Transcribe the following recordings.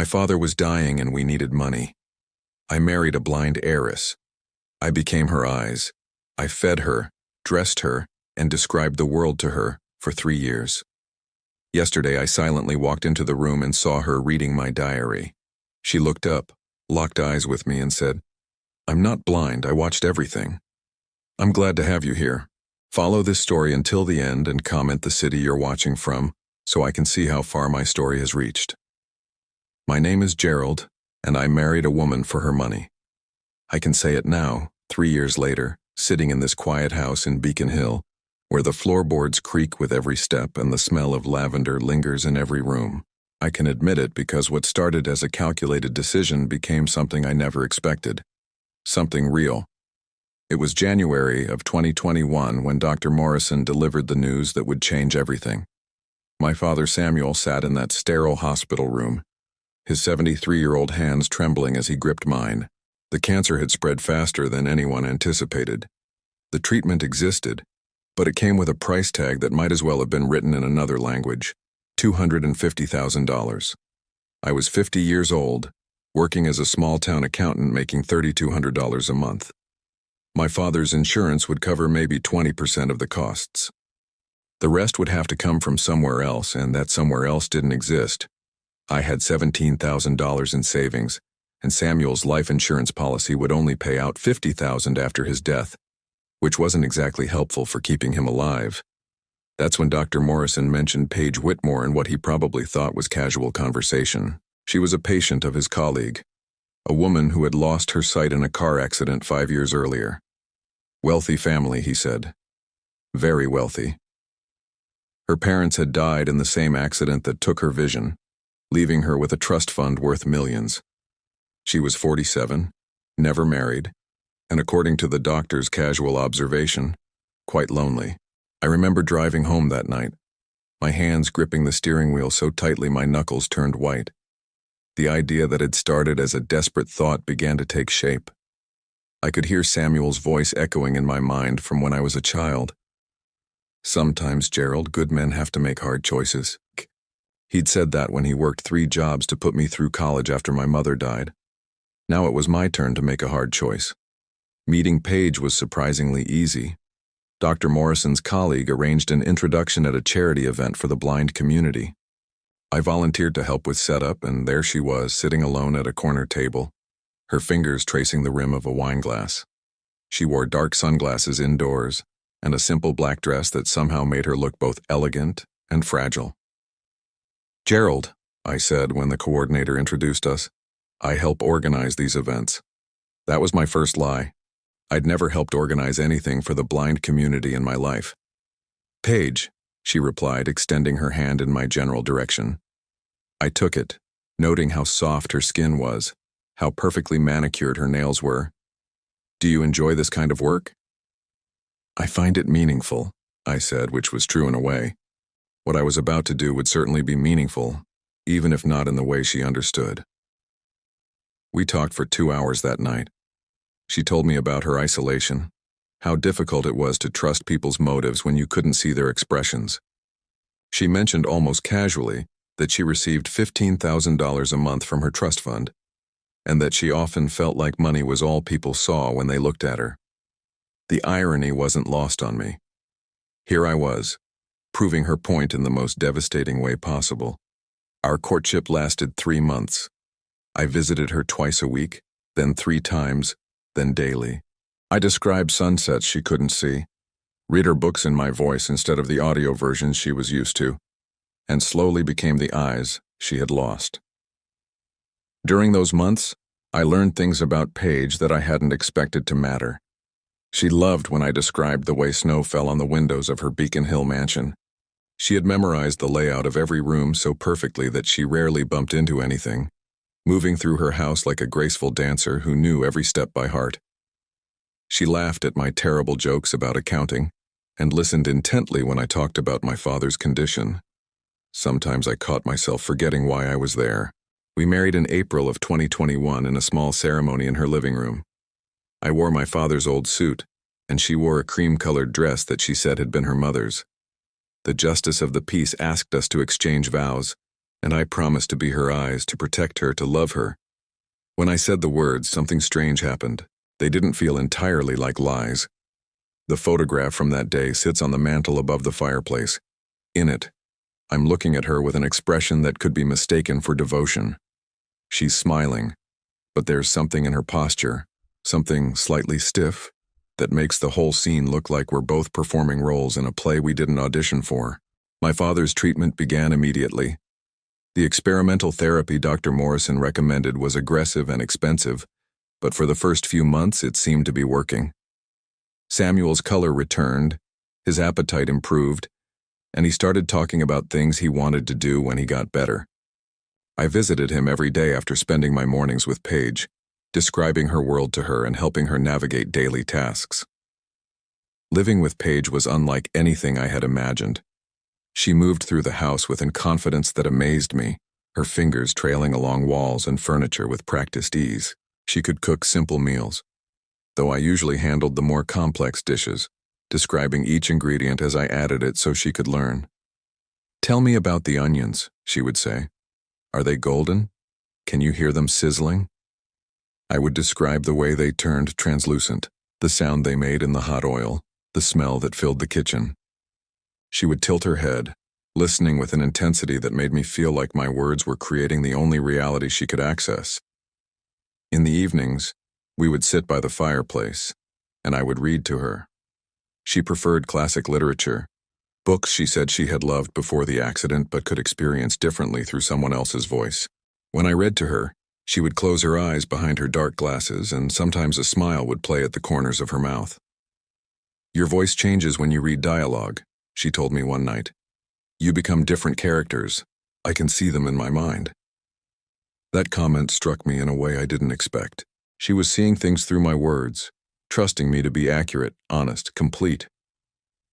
My father was dying and we needed money. I married a blind heiress. I became her eyes. I fed her, dressed her, and described the world to her for 3 years. Yesterday I silently walked into the room and saw her reading my diary. She looked up, locked eyes with me and said, "I'm not blind, I watched everything. I'm glad to have you here. Follow this story until the end and comment the city you're watching from so I can see how far my story has reached. My name is Gerald, and I married a woman for her money. I can say it now, 3 years later, sitting in this quiet house in Beacon Hill, where the floorboards creak with every step and the smell of lavender lingers in every room. I can admit it because what started as a calculated decision became something I never expected. Something real. It was January of 2021 when Dr. Morrison delivered the news that would change everything. My father Samuel sat in that sterile hospital room, his 73-year-old hands trembling as he gripped mine. The cancer had spread faster than anyone anticipated. The treatment existed, but it came with a price tag that might as well have been written in another language, $250,000. I was 50 years old, working as a small-town accountant making $3,200 a month. My father's insurance would cover maybe 20% of the costs. The rest would have to come from somewhere else, and that somewhere else didn't exist. I had $17,000 in savings, and Samuel's life insurance policy would only pay out $50,000 after his death, which wasn't exactly helpful for keeping him alive. That's when Dr. Morrison mentioned Paige Whitmore in what he probably thought was casual conversation. She was a patient of his colleague, a woman who had lost her sight in a car accident 5 years earlier. Wealthy family, he said. Very wealthy. Her parents had died in the same accident that took her vision, leaving her with a trust fund worth millions. She was 47, never married, and according to the doctor's casual observation, quite lonely. I remember driving home that night, my hands gripping the steering wheel so tightly my knuckles turned white. The idea that had started as a desperate thought began to take shape. I could hear Samuel's voice echoing in my mind from when I was a child. Sometimes, Gerald, good men have to make hard choices. He'd said that when he worked 3 jobs to put me through college after my mother died. Now it was my turn to make a hard choice. Meeting Paige was surprisingly easy. Dr. Morrison's colleague arranged an introduction at a charity event for the blind community. I volunteered to help with setup, and there she was, sitting alone at a corner table, her fingers tracing the rim of a wine glass. She wore dark sunglasses indoors, and a simple black dress that somehow made her look both elegant and fragile. "Gerald," I said when the coordinator introduced us, "I help organize these events." That was my first lie. I'd never helped organize anything for the blind community in my life. "Paige," she replied, extending her hand in my general direction. I took it, noting how soft her skin was, how perfectly manicured her nails were. "Do you enjoy this kind of work?" "I find it meaningful," I said, which was true in a way. What I was about to do would certainly be meaningful, even if not in the way she understood. We talked for 2 hours that night. She told me about her isolation, how difficult it was to trust people's motives when you couldn't see their expressions. She mentioned almost casually that she received $15,000 a month from her trust fund, and that she often felt like money was all people saw when they looked at her. The irony wasn't lost on me. Here I was, proving her point in the most devastating way possible. Our courtship lasted 3 months. I visited her twice a week, then 3 times, then daily. I described sunsets she couldn't see, read her books in my voice instead of the audio versions she was used to, and slowly became the eyes she had lost. During those months, I learned things about Paige that I hadn't expected to matter. She loved when I described the way snow fell on the windows of her Beacon Hill mansion. She had memorized the layout of every room so perfectly that she rarely bumped into anything, moving through her house like a graceful dancer who knew every step by heart. She laughed at my terrible jokes about accounting and listened intently when I talked about my father's condition. Sometimes I caught myself forgetting why I was there. We married in April of 2021 in a small ceremony in her living room. I wore my father's old suit, and she wore a cream-colored dress that she said had been her mother's. The justice of the peace asked us to exchange vows, and I promised to be her eyes, to protect her, to love her. When I said the words, something strange happened. They didn't feel entirely like lies. The photograph from that day sits on the mantel above the fireplace. In it, I'm looking at her with an expression that could be mistaken for devotion. She's smiling, but there's something in her posture, something slightly stiff, that makes the whole scene look like we're both performing roles in a play we didn't audition for. My father's treatment began immediately. The experimental therapy Dr. Morrison recommended was aggressive and expensive, but for the first few months it seemed to be working. Samuel's color returned, his appetite improved, and he started talking about things he wanted to do when he got better. I visited him every day after spending my mornings with Paige, describing her world to her and helping her navigate daily tasks. Living with Paige was unlike anything I had imagined. She moved through the house with a confidence that amazed me, her fingers trailing along walls and furniture with practiced ease. She could cook simple meals, though I usually handled the more complex dishes, describing each ingredient as I added it so she could learn. "Tell me about the onions," she would say. "Are they golden? Can you hear them sizzling?" I would describe the way they turned translucent, the sound they made in the hot oil, the smell that filled the kitchen. She would tilt her head, listening with an intensity that made me feel like my words were creating the only reality she could access. In the evenings, we would sit by the fireplace, and I would read to her. She preferred classic literature, books she said she had loved before the accident but could experience differently through someone else's voice. When I read to her, she would close her eyes behind her dark glasses, and sometimes a smile would play at the corners of her mouth. "Your voice changes when you read dialogue," she told me one night. "You become different characters. I can see them in my mind." That comment struck me in a way I didn't expect. She was seeing things through my words, trusting me to be accurate, honest, complete.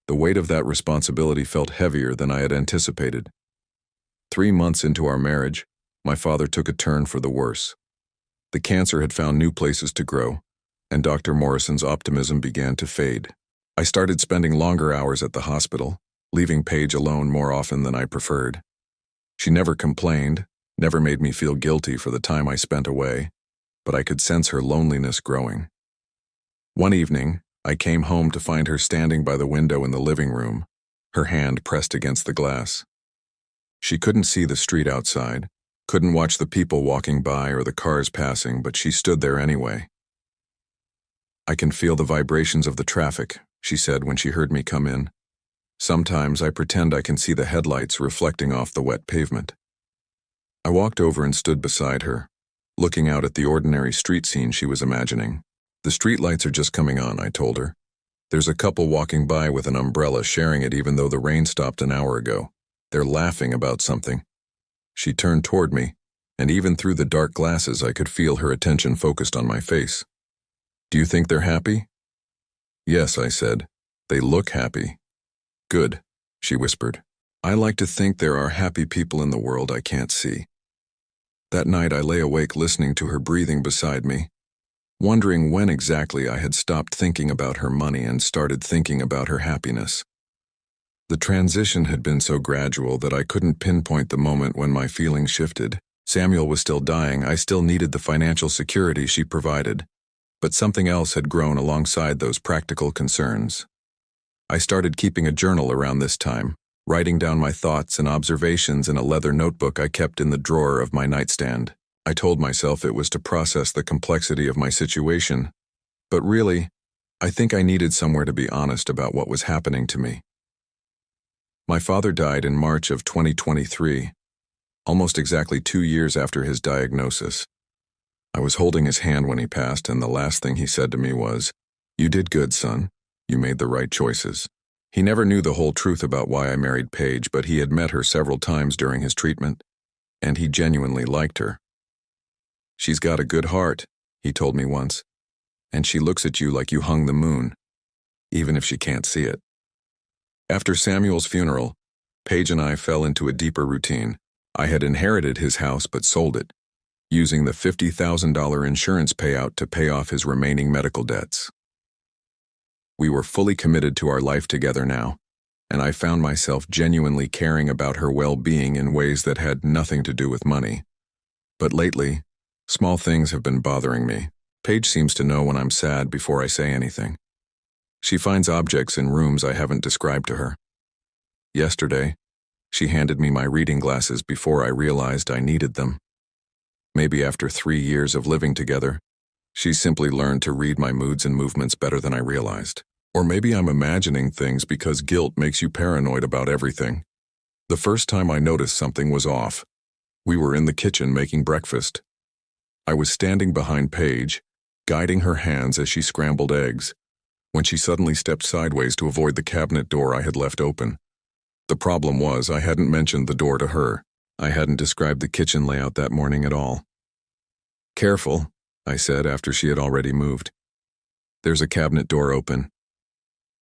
The weight of that responsibility felt heavier than I had anticipated. 3 months into our marriage, my father took a turn for the worse. The cancer had found new places to grow, and Dr. Morrison's optimism began to fade. I started spending longer hours at the hospital, leaving Paige alone more often than I preferred. She never complained, never made me feel guilty for the time I spent away, but I could sense her loneliness growing. One evening, I came home to find her standing by the window in the living room, her hand pressed against the glass. She couldn't see the street outside, couldn't watch the people walking by or the cars passing, but she stood there anyway. "I can feel the vibrations of the traffic," she said when she heard me come in. "Sometimes I pretend I can see the headlights reflecting off the wet pavement." I walked over and stood beside her, looking out at the ordinary street scene she was imagining. "The streetlights are just coming on," I told her. "There's a couple walking by with an umbrella sharing it even though the rain stopped an hour ago. They're laughing about something." She turned toward me, and even through the dark glasses I could feel her attention focused on my face. "Do you think they're happy?" "Yes," I said. "They look happy." "Good," she whispered. "I like to think there are happy people in the world I can't see." That night I lay awake listening to her breathing beside me, wondering when exactly I had stopped thinking about her money and started thinking about her happiness. The transition had been so gradual that I couldn't pinpoint the moment when my feelings shifted. Samuel was still dying, I still needed the financial security she provided, but something else had grown alongside those practical concerns. I started keeping a journal around this time, writing down my thoughts and observations in a leather notebook I kept in the drawer of my nightstand. I told myself it was to process the complexity of my situation, but really, I think I needed somewhere to be honest about what was happening to me. My father died in March of 2023, almost exactly 2 years after his diagnosis. I was holding his hand when he passed, and the last thing he said to me was, "You did good, son. You made the right choices." He never knew the whole truth about why I married Paige, but he had met her several times during his treatment, and he genuinely liked her. "She's got a good heart," he told me once, "and she looks at you like you hung the moon, even if she can't see it." After Samuel's funeral, Paige and I fell into a deeper routine. I had inherited his house but sold it, using the $50,000 insurance payout to pay off his remaining medical debts. We were fully committed to our life together now, and I found myself genuinely caring about her well-being in ways that had nothing to do with money. But lately, small things have been bothering me. Paige seems to know when I'm sad before I say anything. She finds objects in rooms I haven't described to her. Yesterday, she handed me my reading glasses before I realized I needed them. Maybe after 3 years of living together, she simply learned to read my moods and movements better than I realized. Or maybe I'm imagining things because guilt makes you paranoid about everything. The first time I noticed something was off. We were in the kitchen making breakfast. I was standing behind Paige, guiding her hands as she scrambled eggs, when she suddenly stepped sideways to avoid the cabinet door I had left open. The problem was I hadn't mentioned the door to her. I hadn't described the kitchen layout that morning at all. "Careful," I said after she had already moved. "There's a cabinet door open."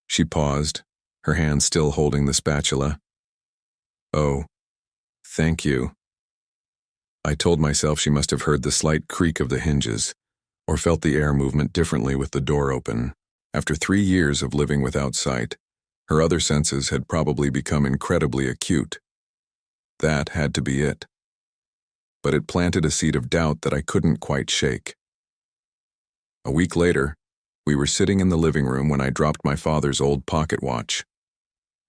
She paused, her hand still holding the spatula. "Oh, thank you." I told myself she must have heard the slight creak of the hinges, or felt the air movement differently with the door open. After 3 years of living without sight, her other senses had probably become incredibly acute. That had to be it. But it planted a seed of doubt that I couldn't quite shake. A week later, we were sitting in the living room when I dropped my father's old pocket watch.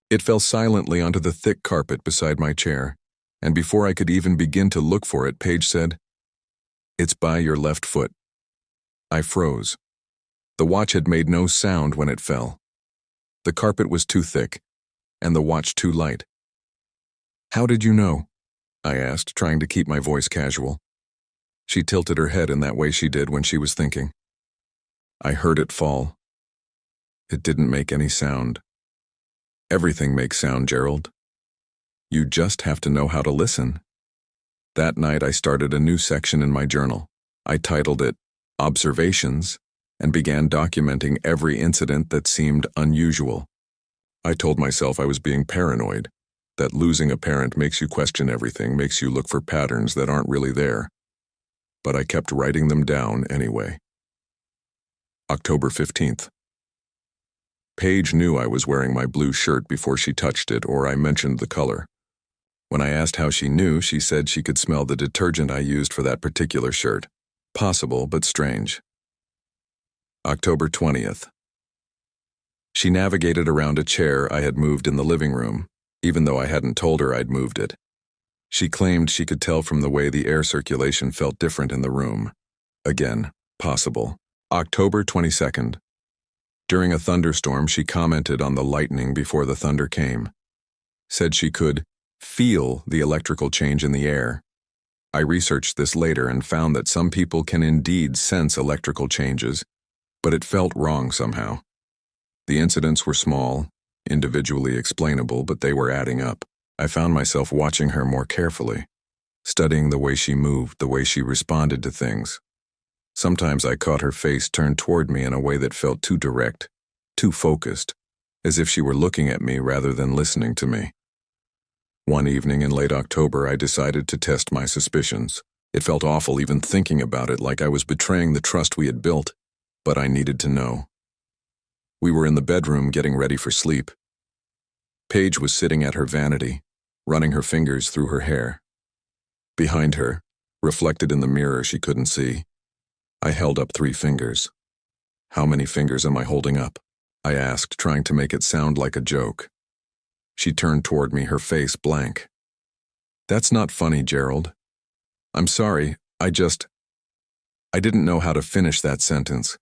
It fell silently onto the thick carpet beside my chair, and before I could even begin to look for it, Paige said, "It's by your left foot." I froze. The watch had made no sound when it fell. The carpet was too thick, and the watch too light. "How did you know?" I asked, trying to keep my voice casual. She tilted her head in that way she did when she was thinking. "I heard it fall. It didn't make any sound." "Everything makes sound, Gerald. You just have to know how to listen." That night I started a new section in my journal. I titled it Observations and began documenting every incident that seemed unusual. I told myself I was being paranoid, that losing a parent makes you question everything, makes you look for patterns that aren't really there. But I kept writing them down anyway. October 15th. Paige knew I was wearing my blue shirt before she touched it or I mentioned the color. When I asked how she knew, she said she could smell the detergent I used for that particular shirt. Possible, but strange. October 20th. She navigated around a chair I had moved in the living room, even though I hadn't told her I'd moved it. She claimed she could tell from the way the air circulation felt different in the room. Again, possible. October 22nd. During a thunderstorm, she commented on the lightning before the thunder came. Said she could feel the electrical change in the air. I researched this later and found that some people can indeed sense electrical changes, but it felt wrong somehow. The incidents were small, individually explainable, but they were adding up. I found myself watching her more carefully, studying the way she moved, the way she responded to things. Sometimes I caught her face turned toward me in a way that felt too direct, too focused, as if she were looking at me rather than listening to me. One evening in late October, I decided to test my suspicions. It felt awful even thinking about it, like I was betraying the trust we had built, but I needed to know. We were in the bedroom getting ready for sleep. Paige was sitting at her vanity, running her fingers through her hair. Behind her, reflected in the mirror she couldn't see, I held up 3 fingers. "How many fingers am I holding up?" I asked, trying to make it sound like a joke. She turned toward me, her face blank. "That's not funny, Gerald. I'm sorry, I didn't know how to finish that sentence."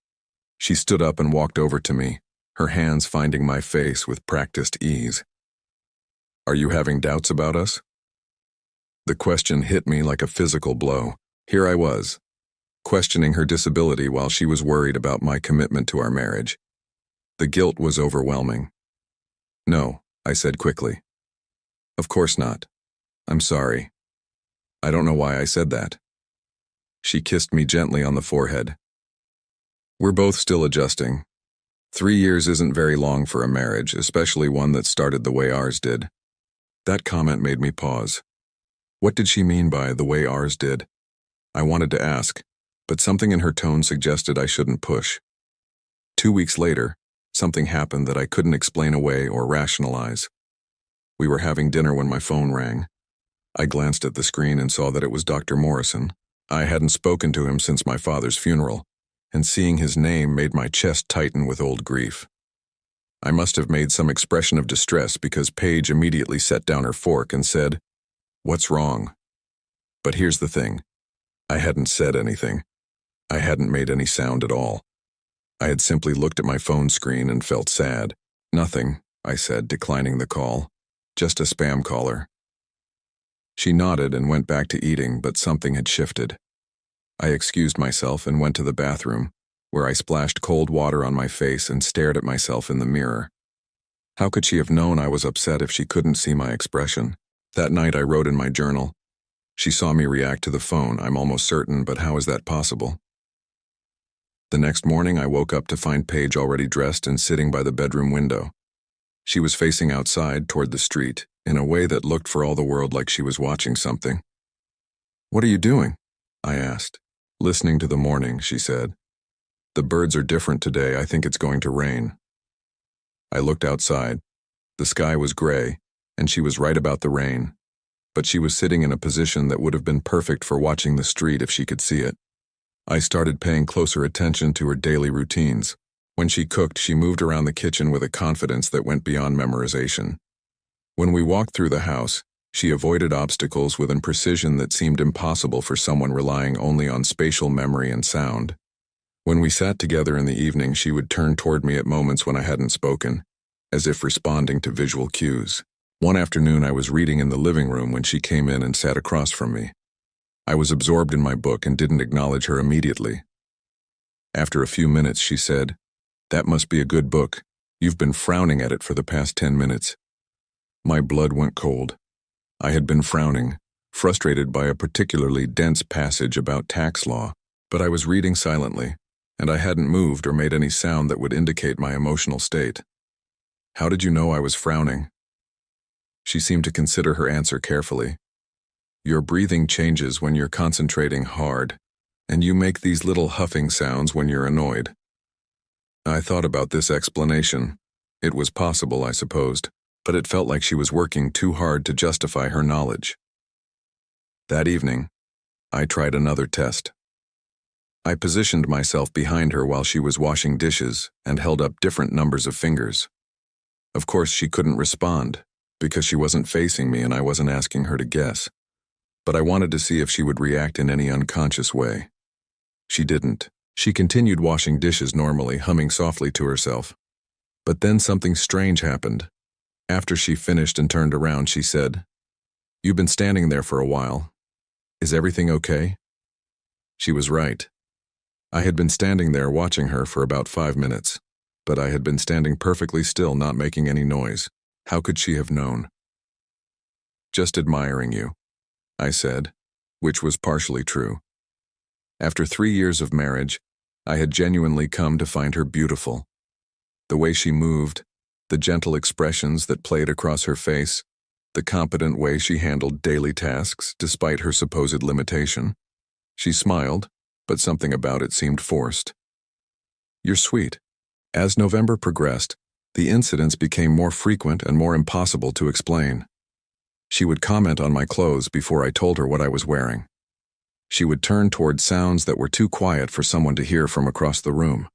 She stood up and walked over to me, her hands finding my face with practiced ease. "Are you having doubts about us?" The question hit me like a physical blow. Here I was, questioning her disability while she was worried about my commitment to our marriage. The guilt was overwhelming. "No," I said quickly. "Of course not. I'm sorry. I don't know why I said that." She kissed me gently on the forehead. "We're both still adjusting. 3 years isn't very long for a marriage, especially one that started the way ours did." That comment made me pause. What did she mean by the way ours did? I wanted to ask, but something in her tone suggested I shouldn't push. 2 weeks later, something happened that I couldn't explain away or rationalize. We were having dinner when my phone rang. I glanced at the screen and saw that it was Dr. Morrison. I hadn't spoken to him since my father's funeral, and seeing his name made my chest tighten with old grief. I must have made some expression of distress because Paige immediately set down her fork and said, "What's wrong?" But here's the thing. I hadn't said anything. I hadn't made any sound at all. I had simply looked at my phone screen and felt sad. "Nothing," I said, declining the call. "Just a spam caller." She nodded and went back to eating, but something had shifted. I excused myself and went to the bathroom, where I splashed cold water on my face and stared at myself in the mirror. How could she have known I was upset if she couldn't see my expression? That night I wrote in my journal, "She saw me react to the phone, I'm almost certain, but how is that possible?" The next morning I woke up to find Paige already dressed and sitting by the bedroom window. She was facing outside toward the street, in a way that looked for all the world like she was watching something. "What are you doing?" I asked. "Listening to the morning," she said. "The birds are different today. I think it's going to rain." I looked outside. The sky was gray, and she was right about the rain, but she was sitting in a position that would have been perfect for watching the street if she could see it. I started paying closer attention to her daily routines. When she cooked, she moved around the kitchen with a confidence that went beyond memorization. When we walked through the house, she avoided obstacles with a precision that seemed impossible for someone relying only on spatial memory and sound. When we sat together in the evening, she would turn toward me at moments when I hadn't spoken, as if responding to visual cues. One afternoon I was reading in the living room when she came in and sat across from me. I was absorbed in my book and didn't acknowledge her immediately. After a few minutes, she said, "That must be a good book. You've been frowning at it for the past 10 minutes. My blood went cold. I had been frowning, frustrated by a particularly dense passage about tax law, but I was reading silently, and I hadn't moved or made any sound that would indicate my emotional state. "How did you know I was frowning?" She seemed to consider her answer carefully. "Your breathing changes when you're concentrating hard, and you make these little huffing sounds when you're annoyed." I thought about this explanation. It was possible, I supposed, but it felt like she was working too hard to justify her knowledge. That evening, I tried another test. I positioned myself behind her while she was washing dishes and held up different numbers of fingers. Of course, she couldn't respond, because she wasn't facing me and I wasn't asking her to guess. But I wanted to see if she would react in any unconscious way. She didn't. She continued washing dishes normally, humming softly to herself. But then something strange happened. After she finished and turned around, she said, "You've been standing there for a while. Is everything okay?" She was right. I had been standing there watching her for about 5 minutes, but I had been standing perfectly still, not making any noise. How could she have known? "Just admiring you," I said, which was partially true. After 3 years of marriage, I had genuinely come to find her beautiful. The way she moved, the gentle expressions that played across her face, the competent way she handled daily tasks despite her supposed limitation. She smiled, but something about it seemed forced. "You're sweet." As November progressed, the incidents became more frequent and more impossible to explain. She would comment on my clothes before I told her what I was wearing. She would turn toward sounds that were too quiet for someone to hear from across the room.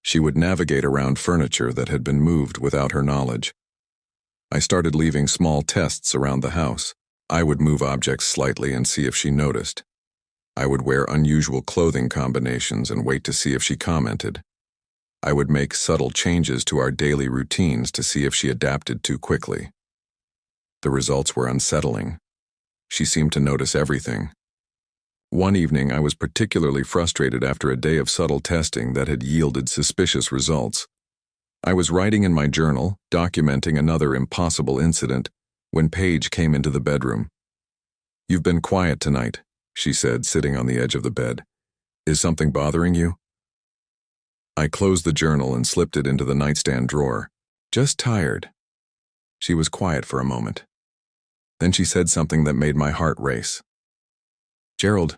She would navigate around furniture that had been moved without her knowledge. I started leaving small tests around the house. I would move objects slightly and see if she noticed. I would wear unusual clothing combinations and wait to see if she commented. I would make subtle changes to our daily routines to see if she adapted too quickly. The results were unsettling. She seemed to notice everything. One evening, I was particularly frustrated after a day of subtle testing that had yielded suspicious results. I was writing in my journal, documenting another impossible incident, when Paige came into the bedroom. "You've been quiet tonight," she said, sitting on the edge of the bed. "Is something bothering you?" I closed the journal and slipped it into the nightstand drawer. "Just tired." She was quiet for a moment. Then she said something that made my heart race. "Gerald,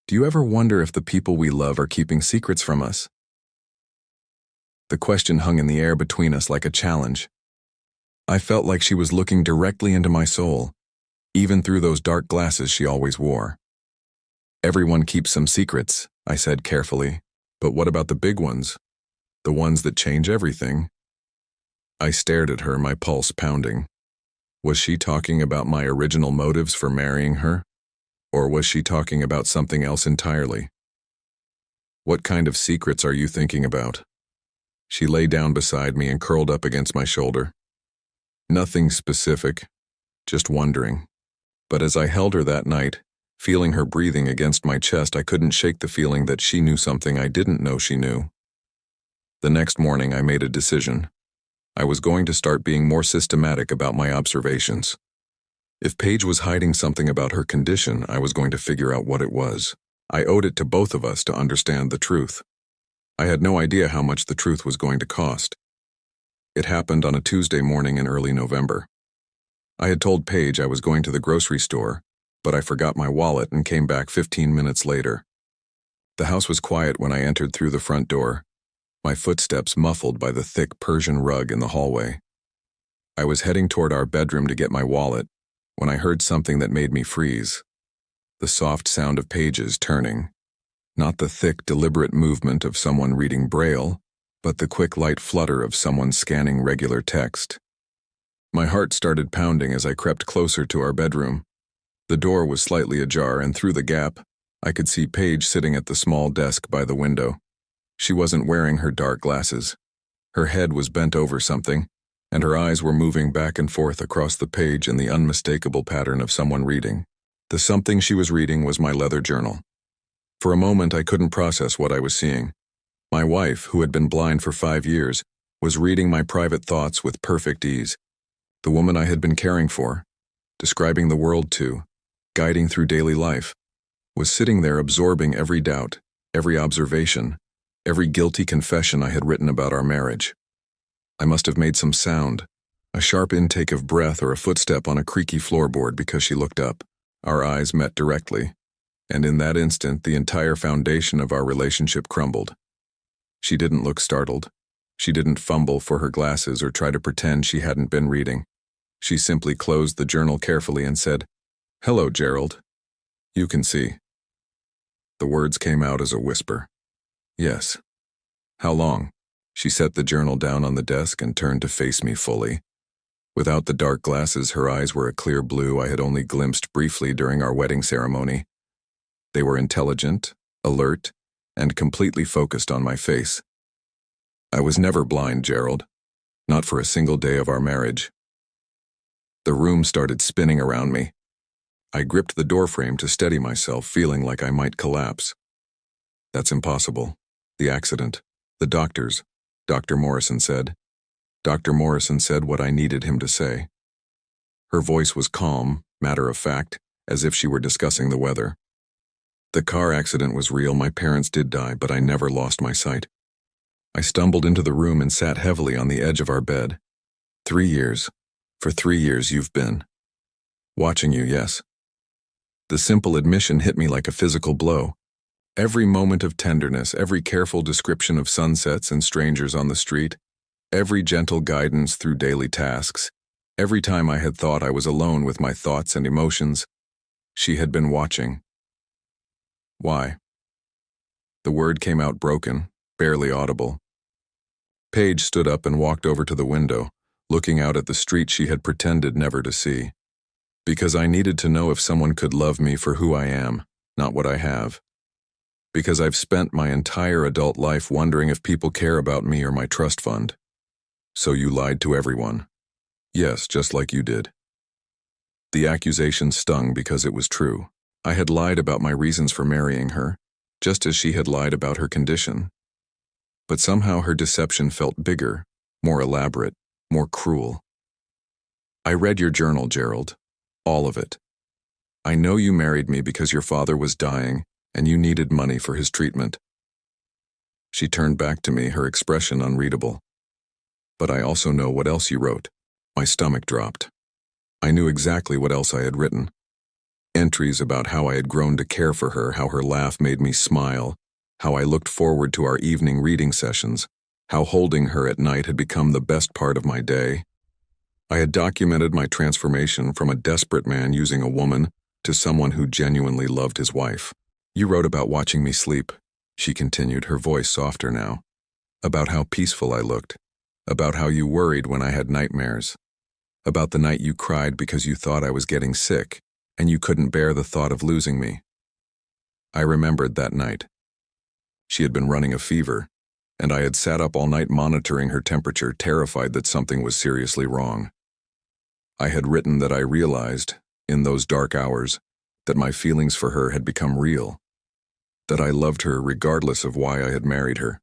do you ever wonder if the people we love are keeping secrets from us?" The question hung in the air between us like a challenge. I felt like she was looking directly into my soul, even through those dark glasses she always wore. Everyone keeps some secrets, I said carefully, but what about the big ones? The ones that change everything? I stared at her, my pulse pounding. Was she talking about my original motives for marrying her? Or was she talking about something else entirely? What kind of secrets are you thinking about? She lay down beside me and curled up against my shoulder. Nothing specific, just wondering. But as I held her that night, feeling her breathing against my chest, I couldn't shake the feeling that she knew something I didn't know she knew. The next morning, I made a decision. I was going to start being more systematic about my observations. If Paige was hiding something about her condition, I was going to figure out what it was. I owed it to both of us to understand the truth. I had no idea how much the truth was going to cost. It happened on a Tuesday morning in early November. I had told Paige I was going to the grocery store, but I forgot my wallet and came back 15 minutes later. The house was quiet when I entered through the front door, my footsteps muffled by the thick Persian rug in the hallway. I was heading toward our bedroom to get my wallet when I heard something that made me freeze. The soft sound of pages turning. Not the thick, deliberate movement of someone reading Braille, but the quick, light flutter of someone scanning regular text. My heart started pounding as I crept closer to our bedroom. The door was slightly ajar, and through the gap, I could see Paige sitting at the small desk by the window. She wasn't wearing her dark glasses. Her head was bent over something, and her eyes were moving back and forth across the page in the unmistakable pattern of someone reading. The something she was reading was my leather journal. For a moment, I couldn't process what I was seeing. My wife, who had been blind for 5 years, was reading my private thoughts with perfect ease. The woman I had been caring for, describing the world to, guiding through daily life, was sitting there absorbing every doubt, every observation, every guilty confession I had written about our marriage. I must have made some sound, a sharp intake of breath or a footstep on a creaky floorboard, because she looked up. Our eyes met directly, and in that instant the entire foundation of our relationship crumbled. She didn't look startled. She didn't fumble for her glasses or try to pretend she hadn't been reading. She simply closed the journal carefully and said, "Hello, Gerald. You can see." The words came out as a whisper. "Yes." "How long?" She set the journal down on the desk and turned to face me fully. Without the dark glasses, her eyes were a clear blue I had only glimpsed briefly during our wedding ceremony. They were intelligent, alert, and completely focused on my face. I was never blind, Gerald. Not for a single day of our marriage. The room started spinning around me. I gripped the doorframe to steady myself, feeling like I might collapse. "That's impossible. The accident. The doctors," Dr. Morrison said. Dr. Morrison said what I needed him to say. Her voice was calm, matter-of-fact, as if she were discussing the weather. "The car accident was real. My parents did die, but I never lost my sight." I stumbled into the room and sat heavily on the edge of our bed. 3 years. For 3 years you've been. Watching you, yes. The simple admission hit me like a physical blow. Every moment of tenderness, every careful description of sunsets and strangers on the street, every gentle guidance through daily tasks, every time I had thought I was alone with my thoughts and emotions, she had been watching. Why? The word came out broken, barely audible. Paige stood up and walked over to the window, looking out at the street she had pretended never to see. Because I needed to know if someone could love me for who I am, not what I have. Because I've spent my entire adult life wondering if people care about me or my trust fund. "So you lied to everyone." "Yes, just like you did." The accusation stung because it was true. I had lied about my reasons for marrying her, just as she had lied about her condition. But somehow her deception felt bigger, more elaborate, more cruel. "I read your journal, Gerald. All of it. I know you married me because your father was dying and you needed money for his treatment." She turned back to me, her expression unreadable. "But I also know what else you wrote." My stomach dropped. I knew exactly what else I had written. Entries about how I had grown to care for her, how her laugh made me smile, how I looked forward to our evening reading sessions, how holding her at night had become the best part of my day. I had documented my transformation from a desperate man using a woman to someone who genuinely loved his wife. You wrote about watching me sleep, she continued, her voice softer now. About how peaceful I looked. About how you worried when I had nightmares. About the night you cried because you thought I was getting sick, and you couldn't bear the thought of losing me. I remembered that night. She had been running a fever, and I had sat up all night monitoring her temperature, terrified that something was seriously wrong. I had written that I realized, in those dark hours, that my feelings for her had become real, that I loved her regardless of why I had married her.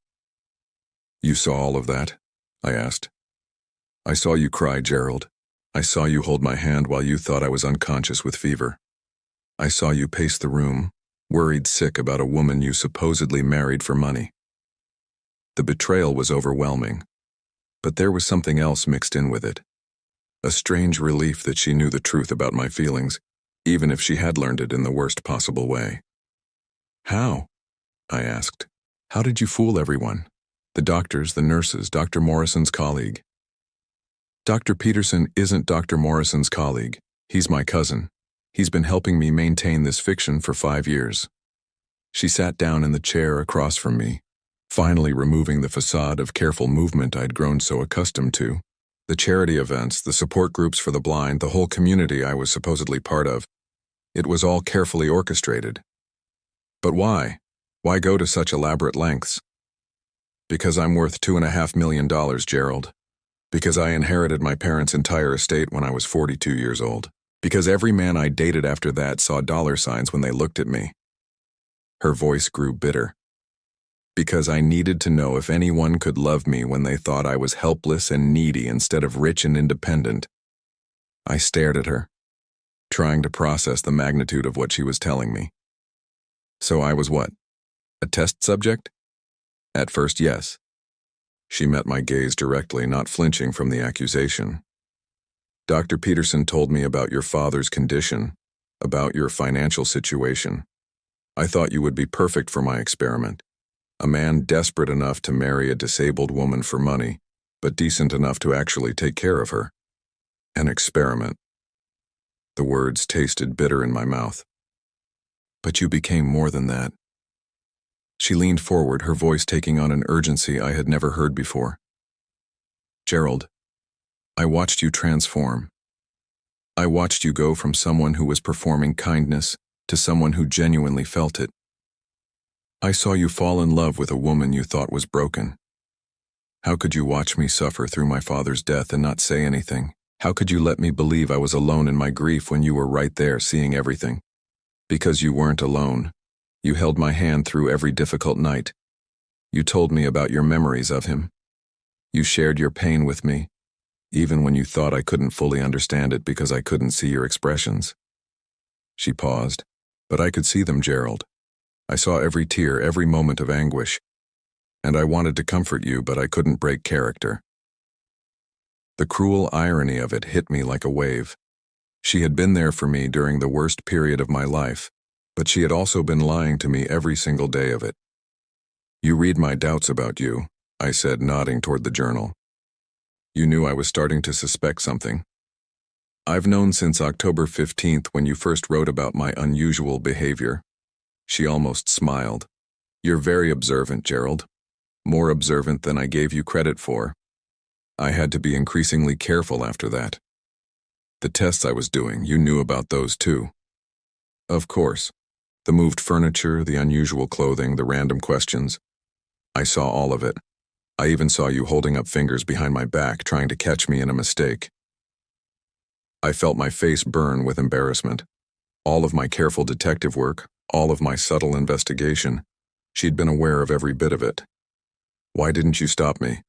You saw all of that? I asked. I saw you cry, Gerald. I saw you hold my hand while you thought I was unconscious with fever. I saw you pace the room, worried sick about a woman you supposedly married for money. The betrayal was overwhelming, but there was something else mixed in with it. A strange relief that she knew the truth about my feelings, even if she had learned it in the worst possible way. How? I asked. How did you fool everyone? The doctors, the nurses, Dr. Morrison's colleague. Dr. Peterson isn't Dr. Morrison's colleague. He's my cousin. He's been helping me maintain this fiction for 5 years. She sat down in the chair across from me, finally removing the facade of careful movement I'd grown so accustomed to. The charity events, the support groups for the blind, the whole community I was supposedly part of. It was all carefully orchestrated. But why? Why go to such elaborate lengths? Because I'm worth $2.5 million, Gerald. Because I inherited my parents' entire estate when I was 42 years old. Because every man I dated after that saw dollar signs when they looked at me. Her voice grew bitter. Because I needed to know if anyone could love me when they thought I was helpless and needy instead of rich and independent. I stared at her, trying to process the magnitude of what she was telling me. So I was what? A test subject? At first, yes. She met my gaze directly, not flinching from the accusation. Dr. Peterson told me about your father's condition, about your financial situation. I thought you would be perfect for my experiment. A man desperate enough to marry a disabled woman for money, but decent enough to actually take care of her. An experiment. The words tasted bitter in my mouth. But you became more than that. She leaned forward, her voice taking on an urgency I had never heard before. Gerald, I watched you transform. I watched you go from someone who was performing kindness to someone who genuinely felt it. I saw you fall in love with a woman you thought was broken. How could you watch me suffer through my father's death and not say anything? How could you let me believe I was alone in my grief when you were right there seeing everything? Because you weren't alone. You held my hand through every difficult night. You told me about your memories of him. You shared your pain with me, even when you thought I couldn't fully understand it because I couldn't see your expressions. She paused, but I could see them, Gerald. I saw every tear, every moment of anguish, and I wanted to comfort you, but I couldn't break character. The cruel irony of it hit me like a wave. She had been there for me during the worst period of my life, but she had also been lying to me every single day of it. You read my doubts about you, I said, nodding toward the journal. You knew I was starting to suspect something. I've known since October 15th when you first wrote about my unusual behavior. She almost smiled. You're very observant, Gerald. More observant than I gave you credit for. I had to be increasingly careful after that. The tests I was doing, you knew about those too. Of course. The moved furniture, the unusual clothing, the random questions. I saw all of it. I even saw you holding up fingers behind my back, trying to catch me in a mistake. I felt my face burn with embarrassment. All of my careful detective work, all of my subtle investigation, she'd been aware of every bit of it. Why didn't you stop me?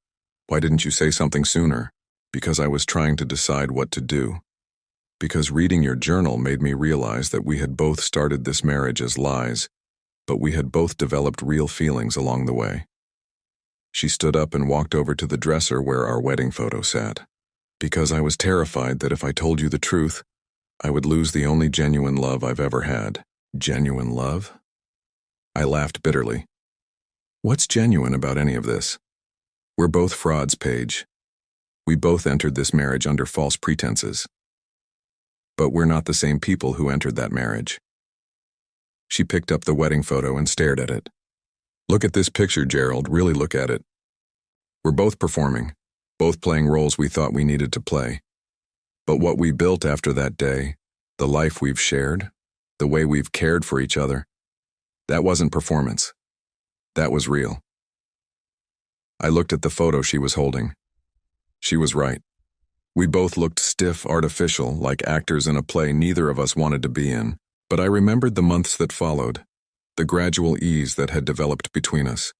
Why didn't you say something sooner? Because I was trying to decide what to do. Because reading your journal made me realize that we had both started this marriage as lies, but we had both developed real feelings along the way. She stood up and walked over to the dresser where our wedding photo sat. Because I was terrified that if I told you the truth, I would lose the only genuine love I've ever had. Genuine love? I laughed bitterly. What's genuine about any of this? We're both frauds, Paige. We both entered this marriage under false pretenses. But we're not the same people who entered that marriage. She picked up the wedding photo and stared at it. Look at this picture, Gerald, really look at it. We're both performing, both playing roles we thought we needed to play. But what we built after that day, the life we've shared, the way we've cared for each other, that wasn't performance. That was real. I looked at the photo she was holding. She was right. We both looked stiff, artificial, like actors in a play neither of us wanted to be in. But I remembered the months that followed, the gradual ease that had developed between us,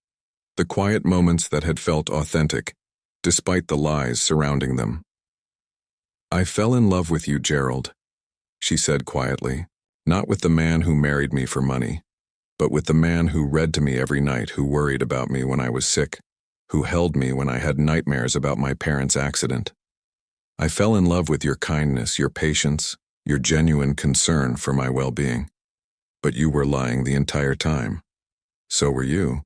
the quiet moments that had felt authentic, despite the lies surrounding them. I fell in love with you, Gerald, she said quietly, not with the man who married me for money, but with the man who read to me every night, who worried about me when I was sick, who held me when I had nightmares about my parents' accident. I fell in love with your kindness, your patience, your genuine concern for my well-being. But you were lying the entire time. So were you.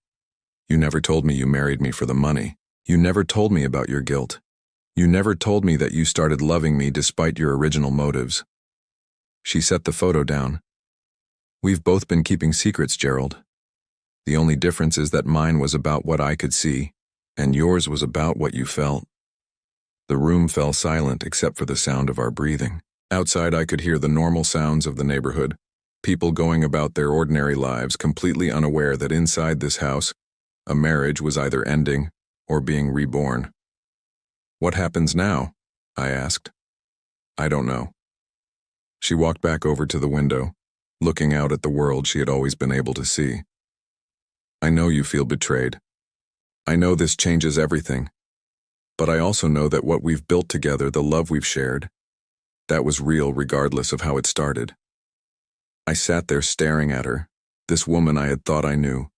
You never told me you married me for the money. You never told me about your guilt. You never told me that you started loving me despite your original motives. She set the photo down. We've both been keeping secrets, Gerald. The only difference is that mine was about what I could see, and yours was about what you felt. The room fell silent except for the sound of our breathing. Outside, I could hear the normal sounds of the neighborhood, people going about their ordinary lives, completely unaware that inside this house, a marriage was either ending or being reborn. What happens now? I asked. I don't know. She walked back over to the window, looking out at the world she had always been able to see. I know you feel betrayed. I know this changes everything. But I also know that what we've built together, the love we've shared, that was real regardless of how it started. I sat there staring at her, this woman I had thought I knew,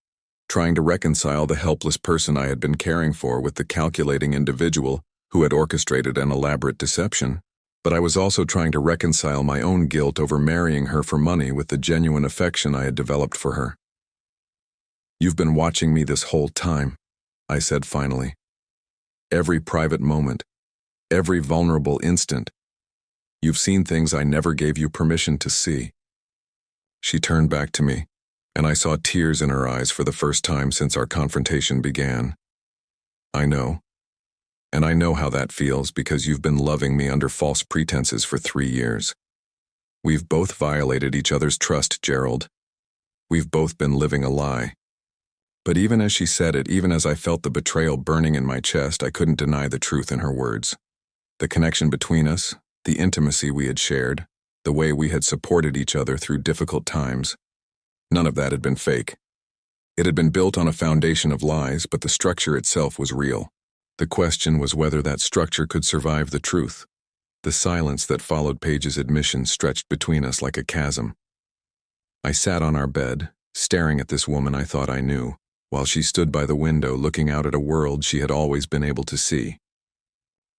trying to reconcile the helpless person I had been caring for with the calculating individual who had orchestrated an elaborate deception. But I was also trying to reconcile my own guilt over marrying her for money with the genuine affection I had developed for her. You've been watching me this whole time, I said finally. Every private moment, every vulnerable instant. You've seen things I never gave you permission to see. She turned back to me, and I saw tears in her eyes for the first time since our confrontation began. I know. And I know how that feels because you've been loving me under false pretenses for 3 years. We've both violated each other's trust, Gerald. We've both been living a lie. But even as she said it, even as I felt the betrayal burning in my chest, I couldn't deny the truth in her words. The connection between us, the intimacy we had shared, the way we had supported each other through difficult times, none of that had been fake. It had been built on a foundation of lies, but the structure itself was real. The question was whether that structure could survive the truth. The silence that followed Paige's admission stretched between us like a chasm. I sat on our bed, staring at this woman I thought I knew, while she stood by the window looking out at a world she had always been able to see.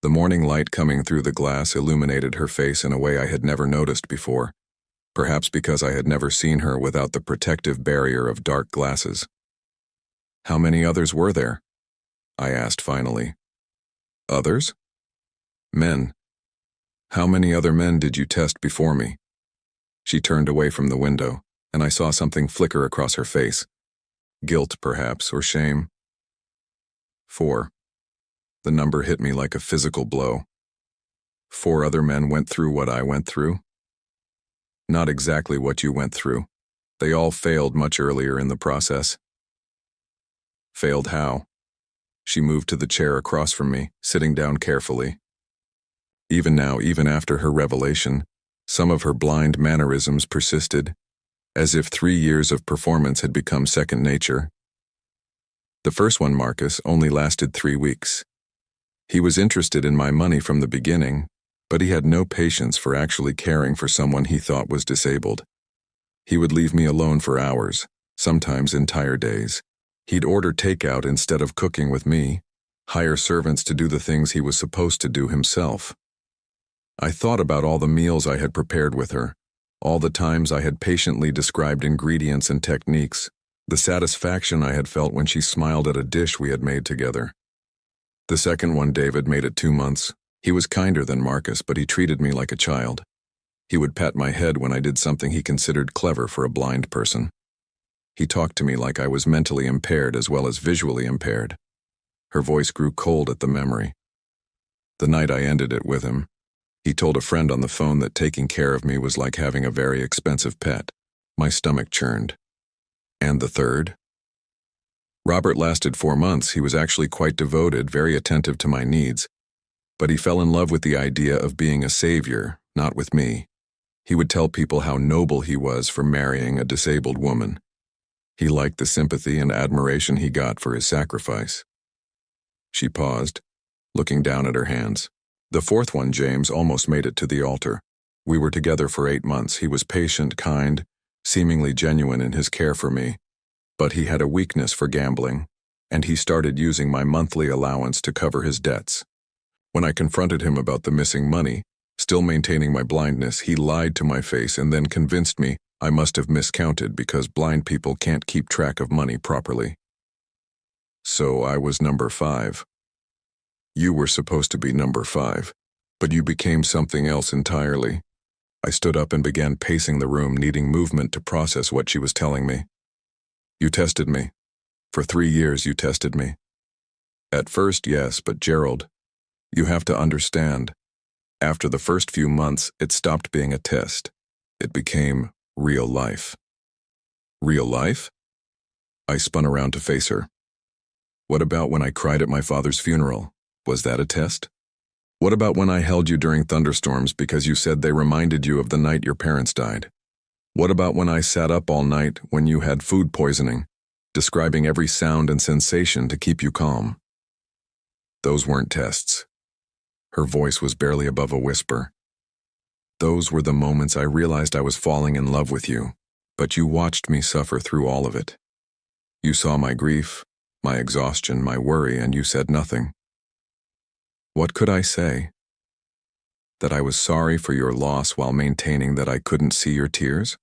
The morning light coming through the glass illuminated her face in a way I had never noticed before, perhaps because I had never seen her without the protective barrier of dark glasses. How many others were there? I asked finally. Others? Men. How many other men did you test before me? She turned away from the window, and I saw something flicker across her face. Guilt, perhaps, or shame. 4. The number hit me like a physical blow. 4 other men went through what I went through? Not exactly what you went through. They all failed much earlier in the process. Failed how? She moved to the chair across from me, sitting down carefully. Even now, even after her revelation, some of her blind mannerisms persisted, as if 3 years of performance had become second nature. The first one, Marcus, only lasted 3 weeks. He was interested in my money from the beginning, but he had no patience for actually caring for someone he thought was disabled. He would leave me alone for hours, sometimes entire days. He'd order takeout instead of cooking with me, hire servants to do the things he was supposed to do himself. I thought about all the meals I had prepared with her, all the times I had patiently described ingredients and techniques, the satisfaction I had felt when she smiled at a dish we had made together. The second one, David, made it 2 months. He was kinder than Marcus, but he treated me like a child. He would pat my head when I did something he considered clever for a blind person. He talked to me like I was mentally impaired as well as visually impaired. Her voice grew cold at the memory. The night I ended it with him, he told a friend on the phone that taking care of me was like having a very expensive pet. My stomach churned. And the third? Robert lasted 4 months. He was actually quite devoted, very attentive to my needs. But he fell in love with the idea of being a savior, not with me. He would tell people how noble he was for marrying a disabled woman. He liked the sympathy and admiration he got for his sacrifice. She paused, looking down at her hands. The fourth one, James, almost made it to the altar. We were together for 8 months. He was patient, kind, seemingly genuine in his care for me. But he had a weakness for gambling, and he started using my monthly allowance to cover his debts. When I confronted him about the missing money, still maintaining my blindness, he lied to my face and then convinced me I must have miscounted because blind people can't keep track of money properly. So I was number 5. You were supposed to be number 5, but you became something else entirely. I stood up and began pacing the room, needing movement to process what she was telling me. You tested me. For 3 years you tested me. At first, yes, but Gerald, you have to understand. After the first few months, it stopped being a test. It became real life. Real life? I spun around to face her. What about when I cried at my father's funeral? Was that a test? What about when I held you during thunderstorms because you said they reminded you of the night your parents died? What about when I sat up all night when you had food poisoning, describing every sound and sensation to keep you calm? Those weren't tests. Her voice was barely above a whisper. Those were the moments I realized I was falling in love with you, but you watched me suffer through all of it. You saw my grief, my exhaustion, my worry, and you said nothing. What could I say? That I was sorry for your loss while maintaining that I couldn't see your tears?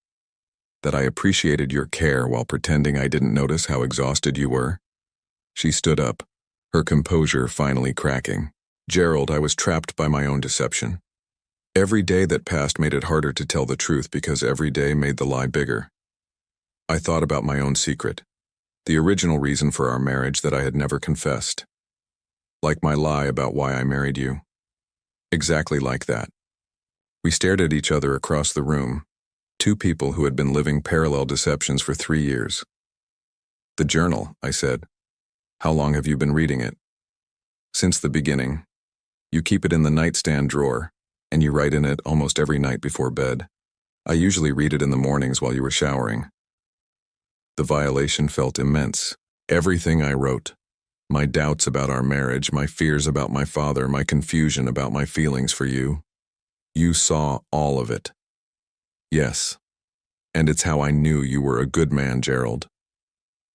That I appreciated your care while pretending I didn't notice how exhausted you were? She stood up, her composure finally cracking. Gerald, I was trapped by my own deception. Every day that passed made it harder to tell the truth because every day made the lie bigger. I thought about my own secret, the original reason for our marriage that I had never confessed. Like my lie about why I married you. Exactly like that. We stared at each other across the room, 2 people who had been living parallel deceptions for 3 years. The journal, I said. How long have you been reading it? Since the beginning. You keep it in the nightstand drawer, and you write in it almost every night before bed. I usually read it in the mornings while you were showering. The violation felt immense. Everything I wrote. My doubts about our marriage, my fears about my father, my confusion about my feelings for you. You saw all of it. Yes. And it's how I knew you were a good man, Gerald.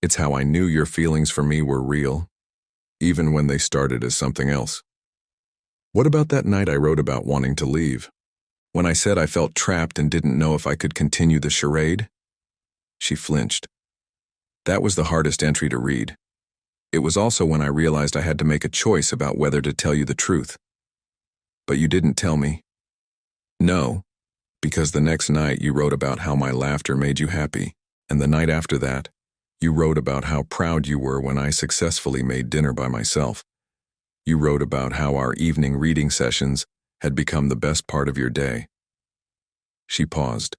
It's how I knew your feelings for me were real, even when they started as something else. What about that night I wrote about wanting to leave? When I said I felt trapped and didn't know if I could continue the charade? She flinched. That was the hardest entry to read. It was also when I realized I had to make a choice about whether to tell you the truth. But you didn't tell me. No, because the next night you wrote about how my laughter made you happy, and the night after that, you wrote about how proud you were when I successfully made dinner by myself. You wrote about how our evening reading sessions had become the best part of your day. She paused.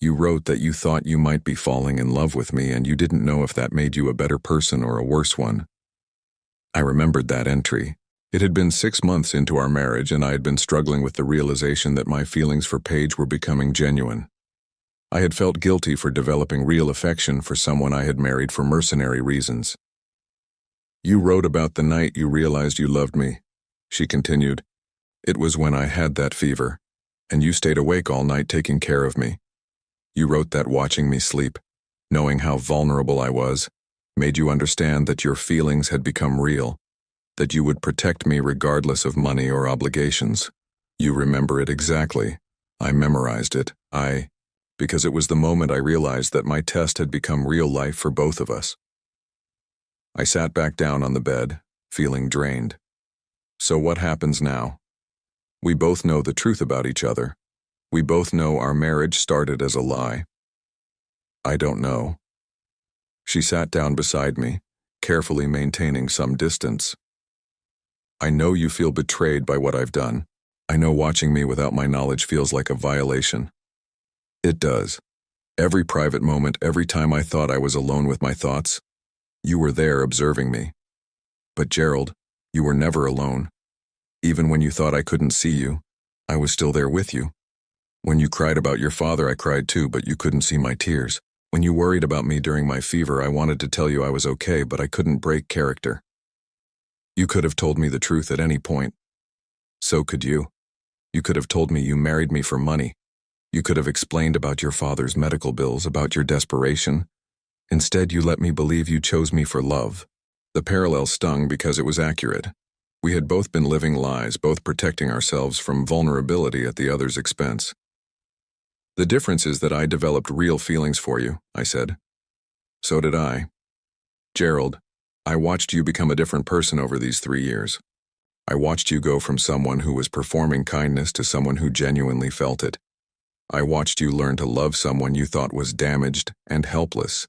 You wrote that you thought you might be falling in love with me and you didn't know if that made you a better person or a worse one. I remembered that entry. It had been 6 months into our marriage and I had been struggling with the realization that my feelings for Paige were becoming genuine. I had felt guilty for developing real affection for someone I had married for mercenary reasons. You wrote about the night you realized you loved me, she continued. It was when I had that fever, and you stayed awake all night taking care of me. You wrote that watching me sleep, knowing how vulnerable I was, made you understand that your feelings had become real, that you would protect me regardless of money or obligations. You remember it exactly. I memorized it. Because it was the moment I realized that my test had become real life for both of us. I sat back down on the bed, feeling drained. So what happens now? We both know the truth about each other. We both know our marriage started as a lie. I don't know. She sat down beside me, carefully maintaining some distance. I know you feel betrayed by what I've done. I know watching me without my knowledge feels like a violation. It does. Every private moment, every time I thought I was alone with my thoughts, you were there observing me. But Gerald, you were never alone. Even when you thought I couldn't see you, I was still there with you. When you cried about your father, I cried too, but you couldn't see my tears. When you worried about me during my fever, I wanted to tell you I was okay, but I couldn't break character. You could have told me the truth at any point. So could you. You could have told me you married me for money. You could have explained about your father's medical bills, about your desperation. Instead, you let me believe you chose me for love. The parallel stung because it was accurate. We had both been living lies, both protecting ourselves from vulnerability at the other's expense. The difference is that I developed real feelings for you, I said. So did I. Gerald, I watched you become a different person over these 3 years. I watched you go from someone who was performing kindness to someone who genuinely felt it. I watched you learn to love someone you thought was damaged and helpless.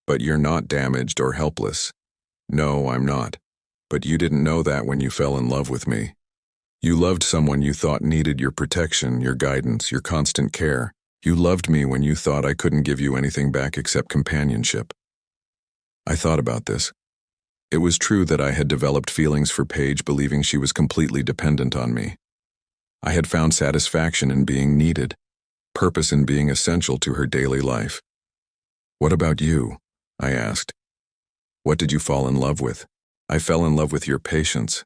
But you're not damaged or helpless. No, I'm not. But you didn't know that when you fell in love with me. You loved someone you thought needed your protection, your guidance, your constant care. You loved me when you thought I couldn't give you anything back except companionship. I thought about this. It was true that I had developed feelings for Paige, believing she was completely dependent on me. I had found satisfaction in being needed, purpose in being essential to her daily life. What about you? I asked. What did you fall in love with? I fell in love with your patience,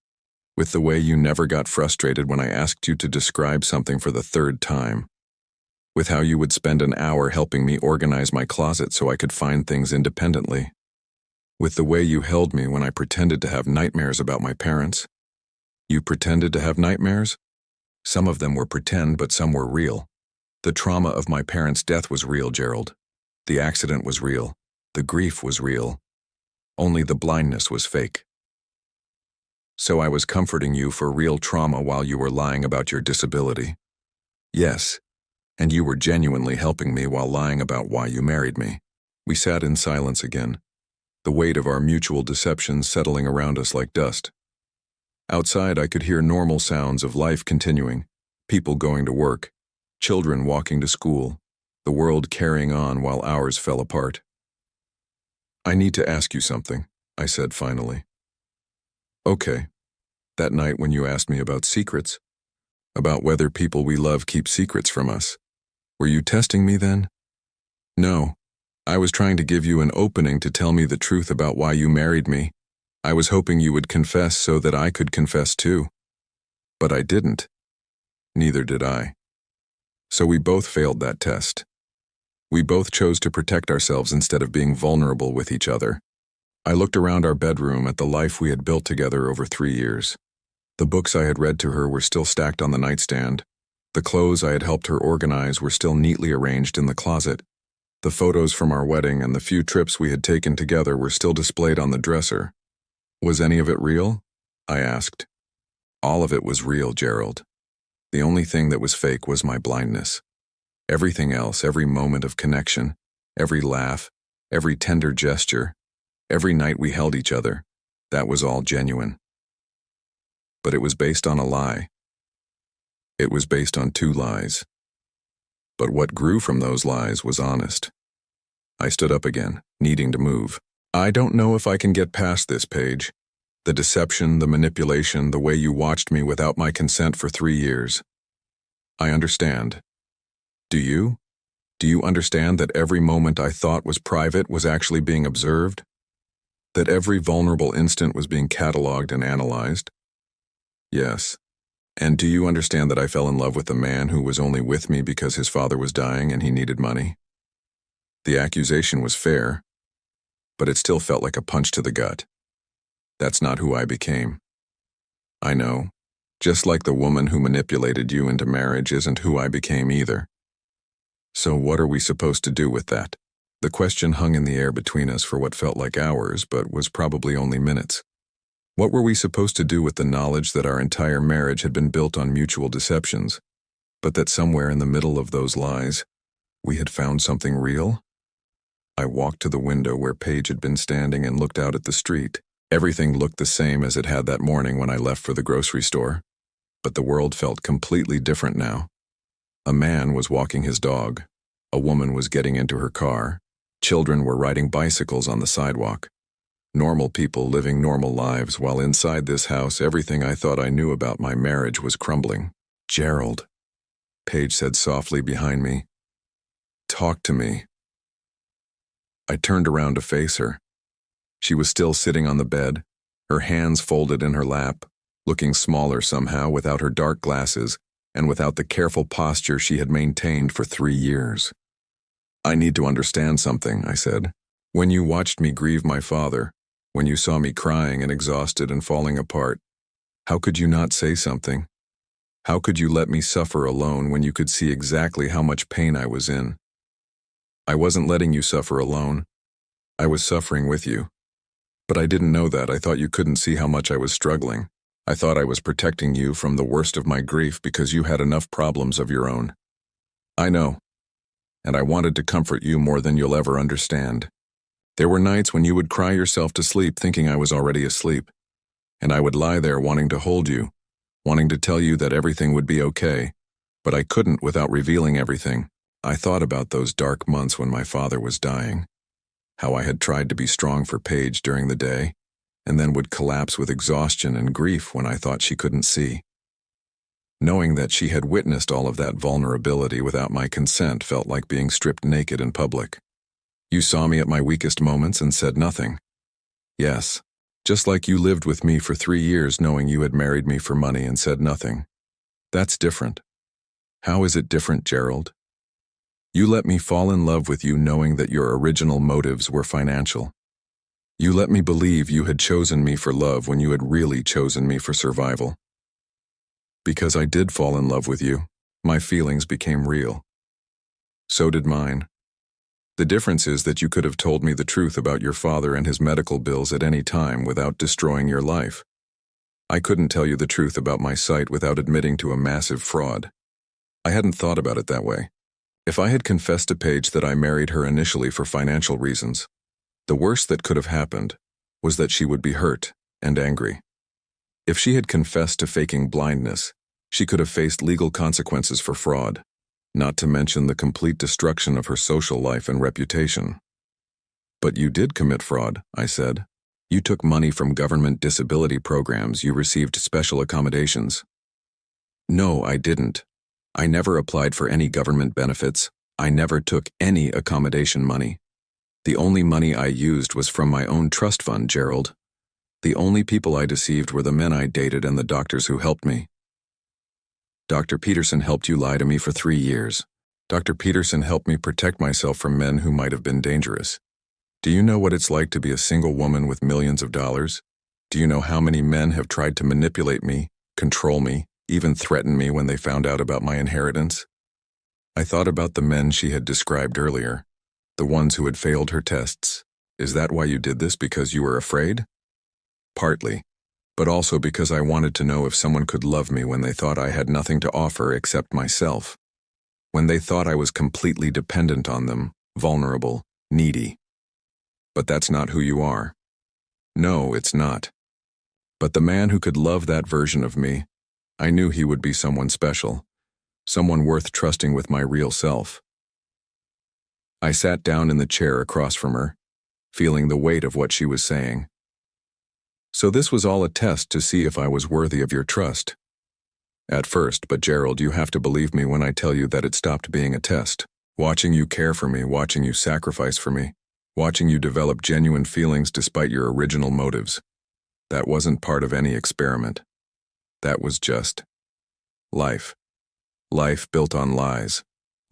with the way you never got frustrated when I asked you to describe something for the 3rd time, with how you would spend an hour helping me organize my closet so I could find things independently, with the way you held me when I pretended to have nightmares about my parents. You pretended to have nightmares? Some of them were pretend, but some were real. The trauma of my parents' death was real, Gerald. The accident was real. The grief was real. Only the blindness was fake. So I was comforting you for real trauma while you were lying about your disability. Yes, and you were genuinely helping me while lying about why you married me. We sat in silence again, the weight of our mutual deceptions settling around us like dust. Outside, I could hear normal sounds of life continuing, people going to work, children walking to school, the world carrying on while ours fell apart. I need to ask you something, I said finally. Okay. That night when you asked me about secrets, about whether people we love keep secrets from us, were you testing me then? No. I was trying to give you an opening to tell me the truth about why you married me. I was hoping you would confess so that I could confess too. But I didn't. Neither did I. So we both failed that test. We both chose to protect ourselves instead of being vulnerable with each other. I looked around our bedroom at the life we had built together over 3 years. The books I had read to her were still stacked on the nightstand. The clothes I had helped her organize were still neatly arranged in the closet. The photos from our wedding and the few trips we had taken together were still displayed on the dresser. Was any of it real? I asked. All of it was real, Gerald. The only thing that was fake was my blindness. Everything else, every moment of connection, every laugh, every tender gesture, every night we held each other, that was all genuine. But it was based on a lie. It was based on 2 lies. But what grew from those lies was honest. I stood up again, needing to move. I don't know if I can get past this, Paige. The deception, the manipulation, the way you watched me without my consent for 3 years. I understand. Do you? Do you understand that every moment I thought was private was actually being observed? That every vulnerable instant was being cataloged and analyzed? Yes. And do you understand that I fell in love with a man who was only with me because his father was dying and he needed money? The accusation was fair, but it still felt like a punch to the gut. That's not who I became. I know. Just like the woman who manipulated you into marriage isn't who I became either. So what are we supposed to do with that? The question hung in the air between us for what felt like hours, but was probably only minutes. What were we supposed to do with the knowledge that our entire marriage had been built on mutual deceptions, but that somewhere in the middle of those lies, we had found something real? I walked to the window where Paige had been standing and looked out at the street. Everything looked the same as it had that morning when I left for the grocery store, but the world felt completely different now. A man was walking his dog. A woman was getting into her car. Children were riding bicycles on the sidewalk. Normal people living normal lives, while inside this house everything I thought I knew about my marriage was crumbling. "Gerald," Paige said softly behind me. "Talk to me." I turned around to face her. She was still sitting on the bed, her hands folded in her lap, looking smaller somehow without her dark glasses and without the careful posture she had maintained for 3 years. "I need to understand something," I said. "When you watched me grieve my father, when you saw me crying and exhausted and falling apart, how could you not say something? How could you let me suffer alone when you could see exactly how much pain I was in? I wasn't letting you suffer alone. I was suffering with you. But I didn't know that. I thought you couldn't see how much I was struggling. I thought I was protecting you from the worst of my grief because you had enough problems of your own. I know. And I wanted to comfort you more than you'll ever understand. There were nights when you would cry yourself to sleep thinking I was already asleep, and I would lie there wanting to hold you, wanting to tell you that everything would be okay, but I couldn't without revealing everything. I thought about those dark months when my father was dying, how I had tried to be strong for Paige during the day, and then would collapse with exhaustion and grief when I thought she couldn't see. Knowing that she had witnessed all of that vulnerability without my consent felt like being stripped naked in public. You saw me at my weakest moments and said nothing. Yes, just like you lived with me for 3 years knowing you had married me for money and said nothing. That's different. How is it different, Gerald? You let me fall in love with you knowing that your original motives were financial. You let me believe you had chosen me for love when you had really chosen me for survival. Because I did fall in love with you, my feelings became real. So did mine. The difference is that you could have told me the truth about your father and his medical bills at any time without destroying your life. I couldn't tell you the truth about my sight without admitting to a massive fraud. I hadn't thought about it that way. If I had confessed to Paige that I married her initially for financial reasons, the worst that could have happened was that she would be hurt and angry. If she had confessed to faking blindness, she could have faced legal consequences for fraud, not to mention the complete destruction of her social life and reputation. But you did commit fraud, I said. You took money from government disability programs, you received special accommodations. No, I didn't. I never applied for any government benefits. I never took any accommodation money. The only money I used was from my own trust fund, Gerald. The only people I deceived were the men I dated and the doctors who helped me. Dr. Peterson helped you lie to me for 3 years. Dr. Peterson helped me protect myself from men who might have been dangerous. Do you know what it's like to be a single woman with millions of dollars? Do you know how many men have tried to manipulate me, control me, even threaten me when they found out about my inheritance? I thought about the men she had described earlier, the ones who had failed her tests. Is that why you did this, because you were afraid? Partly, but also because I wanted to know if someone could love me when they thought I had nothing to offer except myself. When they thought I was completely dependent on them, vulnerable, needy. But that's not who you are. No, it's not. But the man who could love that version of me, I knew he would be someone special, someone worth trusting with my real self. I sat down in the chair across from her, feeling the weight of what she was saying. So this was all a test to see if I was worthy of your trust. At first, but Gerald, you have to believe me when I tell you that it stopped being a test. Watching you care for me, watching you sacrifice for me, watching you develop genuine feelings despite your original motives. That wasn't part of any experiment. That was just life. Life built on lies.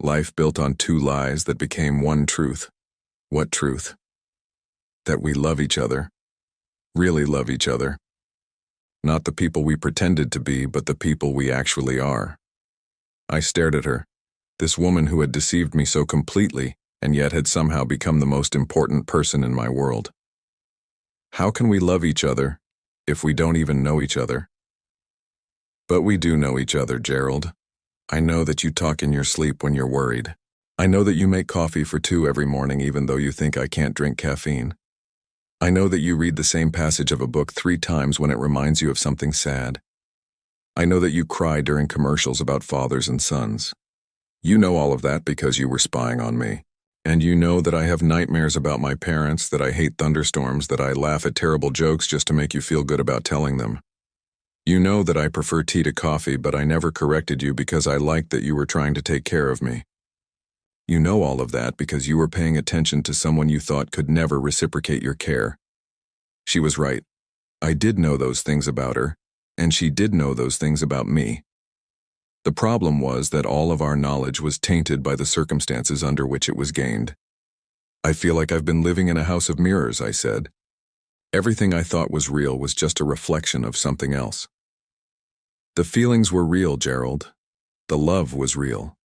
Life built on 2 lies that became one truth. What truth? That we love each other. Really love each other. Not the people we pretended to be, but the people we actually are. I stared at her, this woman who had deceived me so completely and yet had somehow become the most important person in my world. How can we love each other if we don't even know each other? But we do know each other, Gerald. I know that you talk in your sleep when you're worried. I know that you make coffee for 2 every morning even though you think I can't drink caffeine. I know that you read the same passage of a book 3 times when it reminds you of something sad. I know that you cry during commercials about fathers and sons. You know all of that because you were spying on me. And you know that I have nightmares about my parents, that I hate thunderstorms, that I laugh at terrible jokes just to make you feel good about telling them. You know that I prefer tea to coffee, but I never corrected you because I liked that you were trying to take care of me. You know all of that because you were paying attention to someone you thought could never reciprocate your care. She was right. I did know those things about her, and she did know those things about me. The problem was that all of our knowledge was tainted by the circumstances under which it was gained. I feel like I've been living in a house of mirrors, I said. Everything I thought was real was just a reflection of something else. The feelings were real, Gerald. The love was real.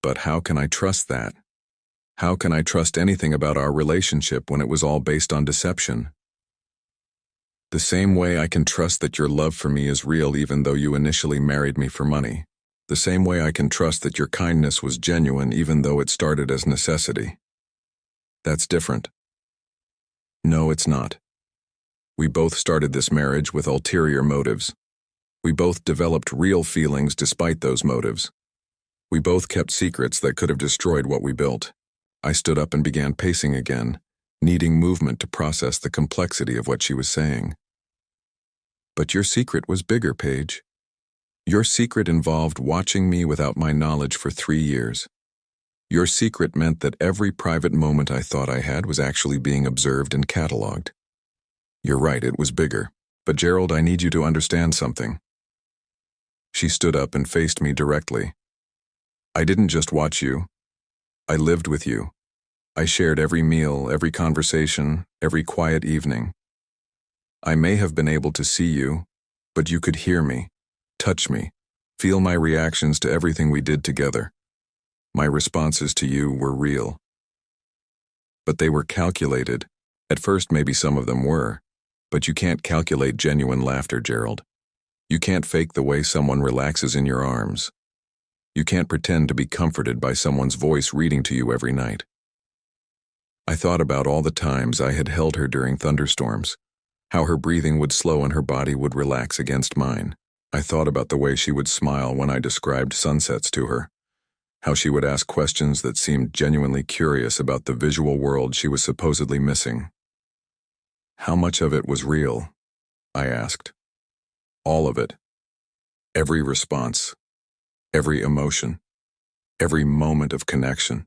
But how can I trust that? How can I trust anything about our relationship when it was all based on deception? The same way I can trust that your love for me is real even though you initially married me for money. The same way I can trust that your kindness was genuine even though it started as necessity. That's different. No, it's not. We both started this marriage with ulterior motives. We both developed real feelings despite those motives. We both kept secrets that could have destroyed what we built. I stood up and began pacing again, needing movement to process the complexity of what she was saying. But your secret was bigger, Paige. Your secret involved watching me without my knowledge for 3 years. Your secret meant that every private moment I thought I had was actually being observed and cataloged. You're right, it was bigger. But Gerald, I need you to understand something. She stood up and faced me directly. I didn't just watch you. I lived with you. I shared every meal, every conversation, every quiet evening. I may have been able to see you, but you could hear me, touch me, feel my reactions to everything we did together. My responses to you were real. But they were calculated. At first, maybe some of them were. But you can't calculate genuine laughter, Gerald. You can't fake the way someone relaxes in your arms. You can't pretend to be comforted by someone's voice reading to you every night. I thought about all the times I had held her during thunderstorms, how her breathing would slow and her body would relax against mine. I thought about the way she would smile when I described sunsets to her, how she would ask questions that seemed genuinely curious about the visual world she was supposedly missing. How much of it was real? I asked. All of it. Every response. Every emotion. Every moment of connection.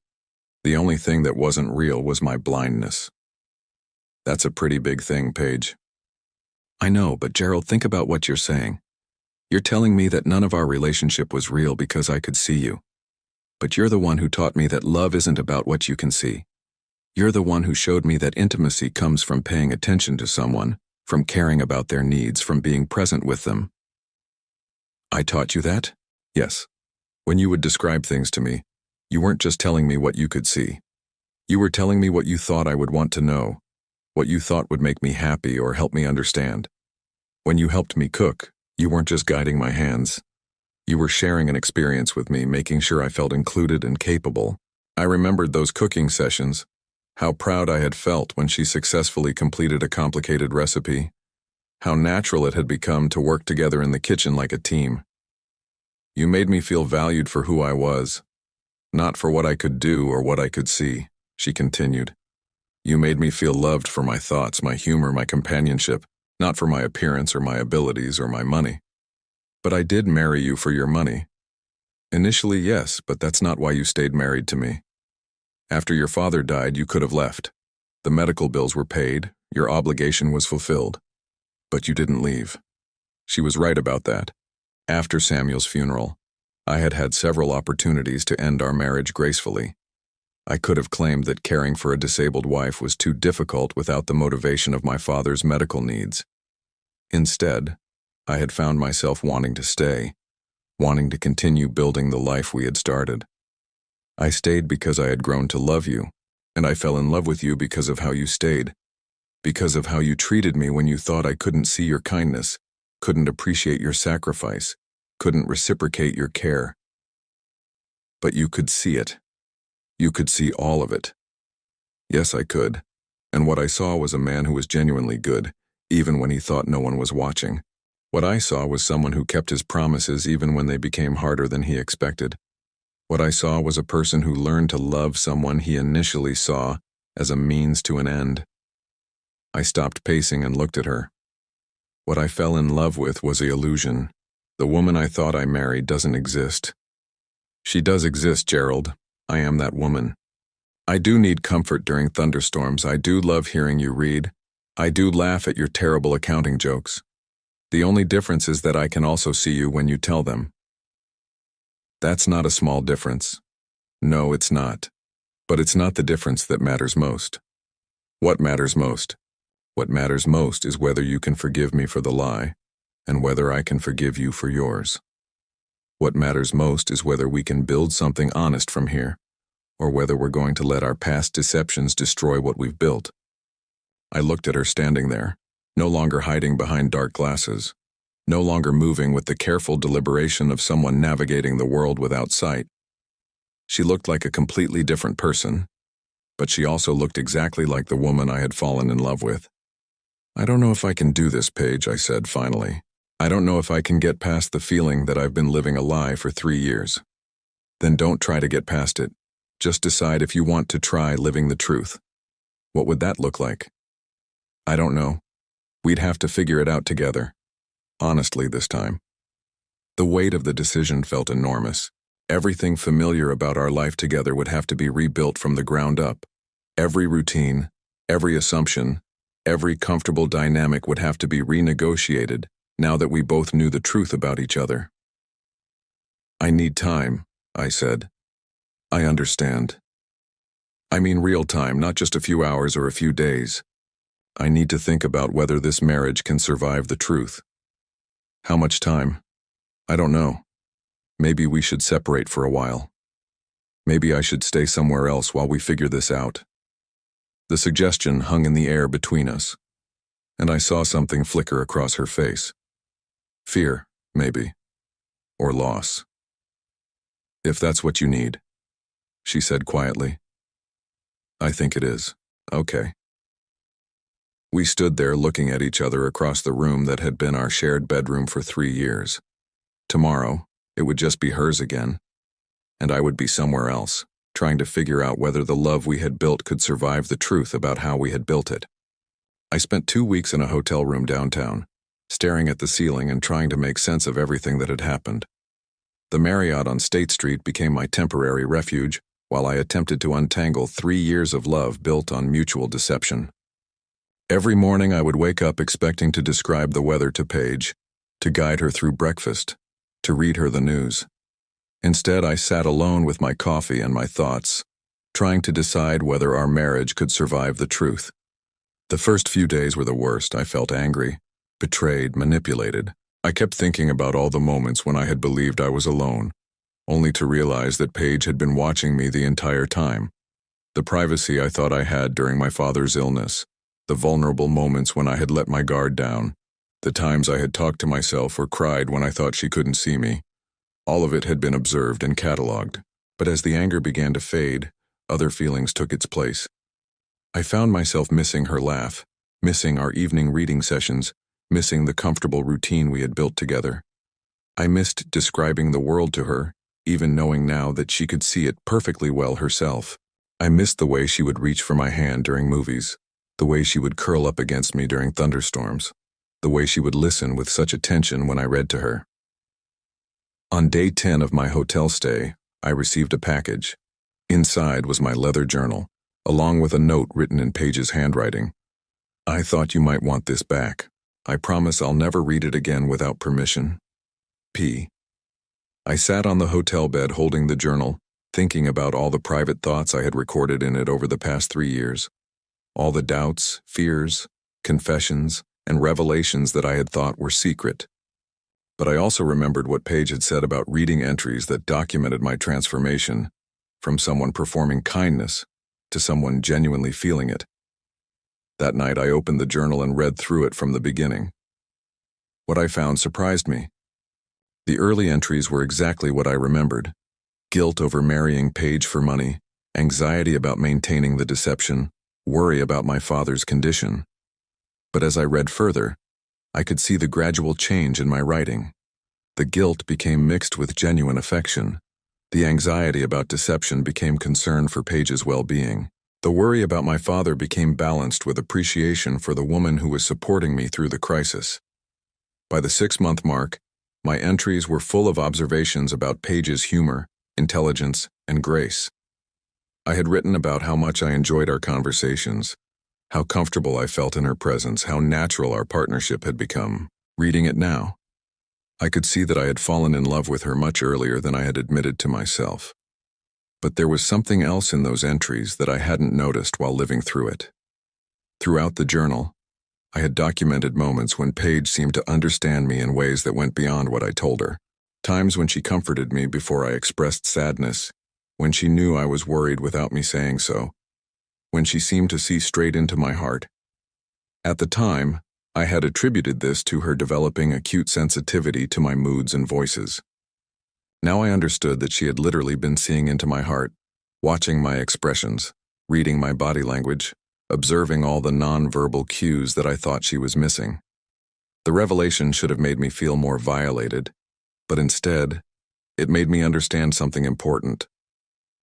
The only thing that wasn't real was my blindness. That's a pretty big thing, Paige. I know, but Gerald, think about what you're saying. You're telling me that none of our relationship was real because I could see you. But you're the one who taught me that love isn't about what you can see. You're the one who showed me that intimacy comes from paying attention to someone, from caring about their needs, from being present with them. I taught you that? Yes. When you would describe things to me, you weren't just telling me what you could see. You were telling me what you thought I would want to know, what you thought would make me happy or help me understand. When you helped me cook, you weren't just guiding my hands. You were sharing an experience with me, making sure I felt included and capable. I remembered those cooking sessions, how proud I had felt when she successfully completed a complicated recipe, how natural it had become to work together in the kitchen like a team. You made me feel valued for who I was, not for what I could do or what I could see, she continued. You made me feel loved for my thoughts, my humor, my companionship, not for my appearance or my abilities or my money. But I did marry you for your money. Initially, yes, but that's not why you stayed married to me. After your father died, you could have left. The medical bills were paid, your obligation was fulfilled. But you didn't leave. She was right about that. After Samuel's funeral, I had had several opportunities to end our marriage gracefully. I could have claimed that caring for a disabled wife was too difficult without the motivation of my father's medical needs. Instead, I had found myself wanting to stay, wanting to continue building the life we had started. I stayed because I had grown to love you, and I fell in love with you because of how you stayed, because of how you treated me when you thought I couldn't see your kindness, couldn't appreciate your sacrifice, couldn't reciprocate your care. But you could see it. You could see all of it. Yes, I could. And what I saw was a man who was genuinely good, even when he thought no one was watching. What I saw was someone who kept his promises even when they became harder than he expected. What I saw was a person who learned to love someone he initially saw as a means to an end. I stopped pacing and looked at her. What I fell in love with was the illusion. The woman I thought I married doesn't exist. She does exist, Gerald. I am that woman. I do need comfort during thunderstorms. I do love hearing you read. I do laugh at your terrible accounting jokes. The only difference is that I can also see you when you tell them. That's not a small difference. No, it's not. But it's not the difference that matters most. What matters most? What matters most is whether you can forgive me for the lie, and whether I can forgive you for yours. What matters most is whether we can build something honest from here, or whether we're going to let our past deceptions destroy what we've built. I looked at her standing there, no longer hiding behind dark glasses, no longer moving with the careful deliberation of someone navigating the world without sight. She looked like a completely different person, but she also looked exactly like the woman I had fallen in love with. I don't know if I can do this, Paige, I said finally. I don't know if I can get past the feeling that I've been living a lie for 3 years. Then don't try to get past it. Just decide if you want to try living the truth. What would that look like? I don't know. We'd have to figure it out together. Honestly, this time. The weight of the decision felt enormous. Everything familiar about our life together would have to be rebuilt from the ground up. Every routine, every assumption, every comfortable dynamic would have to be renegotiated now that we both knew the truth about each other. I need time, I said. I understand. I mean real time, not just a few hours or a few days. I need to think about whether this marriage can survive the truth. How much time? I don't know. Maybe we should separate for a while. Maybe I should stay somewhere else while we figure this out. The suggestion hung in the air between us, and I saw something flicker across her face. Fear, maybe. Or loss. If that's what you need, she said quietly. I think it is. Okay. We stood there looking at each other across the room that had been our shared bedroom for 3 years. Tomorrow, it would just be hers again, and I would be somewhere else, trying to figure out whether the love we had built could survive the truth about how we had built it. I spent 2 weeks in a hotel room downtown, staring at the ceiling and trying to make sense of everything that had happened. The Marriott on State Street became my temporary refuge while I attempted to untangle 3 years of love built on mutual deception. Every morning I would wake up expecting to describe the weather to Paige, to guide her through breakfast, to read her the news. Instead, I sat alone with my coffee and my thoughts, trying to decide whether our marriage could survive the truth. The first few days were the worst. I felt angry, betrayed, manipulated. I kept thinking about all the moments when I had believed I was alone, only to realize that Paige had been watching me the entire time. The privacy I thought I had during my father's illness, the vulnerable moments when I had let my guard down, the times I had talked to myself or cried when I thought she couldn't see me. All of it had been observed and catalogued, but as the anger began to fade, other feelings took its place. I found myself missing her laugh, missing our evening reading sessions, missing the comfortable routine we had built together. I missed describing the world to her, even knowing now that she could see it perfectly well herself. I missed the way she would reach for my hand during movies, the way she would curl up against me during thunderstorms, the way she would listen with such attention when I read to her. On day 10 of my hotel stay, I received a package. Inside was my leather journal, along with a note written in Paige's handwriting. I thought you might want this back. I promise I'll never read it again without permission. P. I sat on the hotel bed holding the journal, thinking about all the private thoughts I had recorded in it over the past 3 years. All the doubts, fears, confessions, and revelations that I had thought were secret. But I also remembered what Paige had said about reading entries that documented my transformation from someone performing kindness to someone genuinely feeling it. That night I opened the journal and read through it from the beginning. What I found surprised me. The early entries were exactly what I remembered. Guilt over marrying Paige for money, anxiety about maintaining the deception, worry about my father's condition. But as I read further, I could see the gradual change in my writing. The guilt became mixed with genuine affection. The anxiety about deception became concern for Paige's well-being. The worry about my father became balanced with appreciation for the woman who was supporting me through the crisis. By the 6-month mark, my entries were full of observations about Paige's humor, intelligence, and grace. I had written about how much I enjoyed our conversations, how comfortable I felt in her presence, how natural our partnership had become. Reading it now, I could see that I had fallen in love with her much earlier than I had admitted to myself. But there was something else in those entries that I hadn't noticed while living through it. Throughout the journal, I had documented moments when Paige seemed to understand me in ways that went beyond what I told her. Times when she comforted me before I expressed sadness, when she knew I was worried without me saying so, when she seemed to see straight into my heart. At the time, I had attributed this to her developing acute sensitivity to my moods and voices. Now I understood that she had literally been seeing into my heart, watching my expressions, reading my body language, observing all the non-verbal cues that I thought she was missing. The revelation should have made me feel more violated, but instead, it made me understand something important.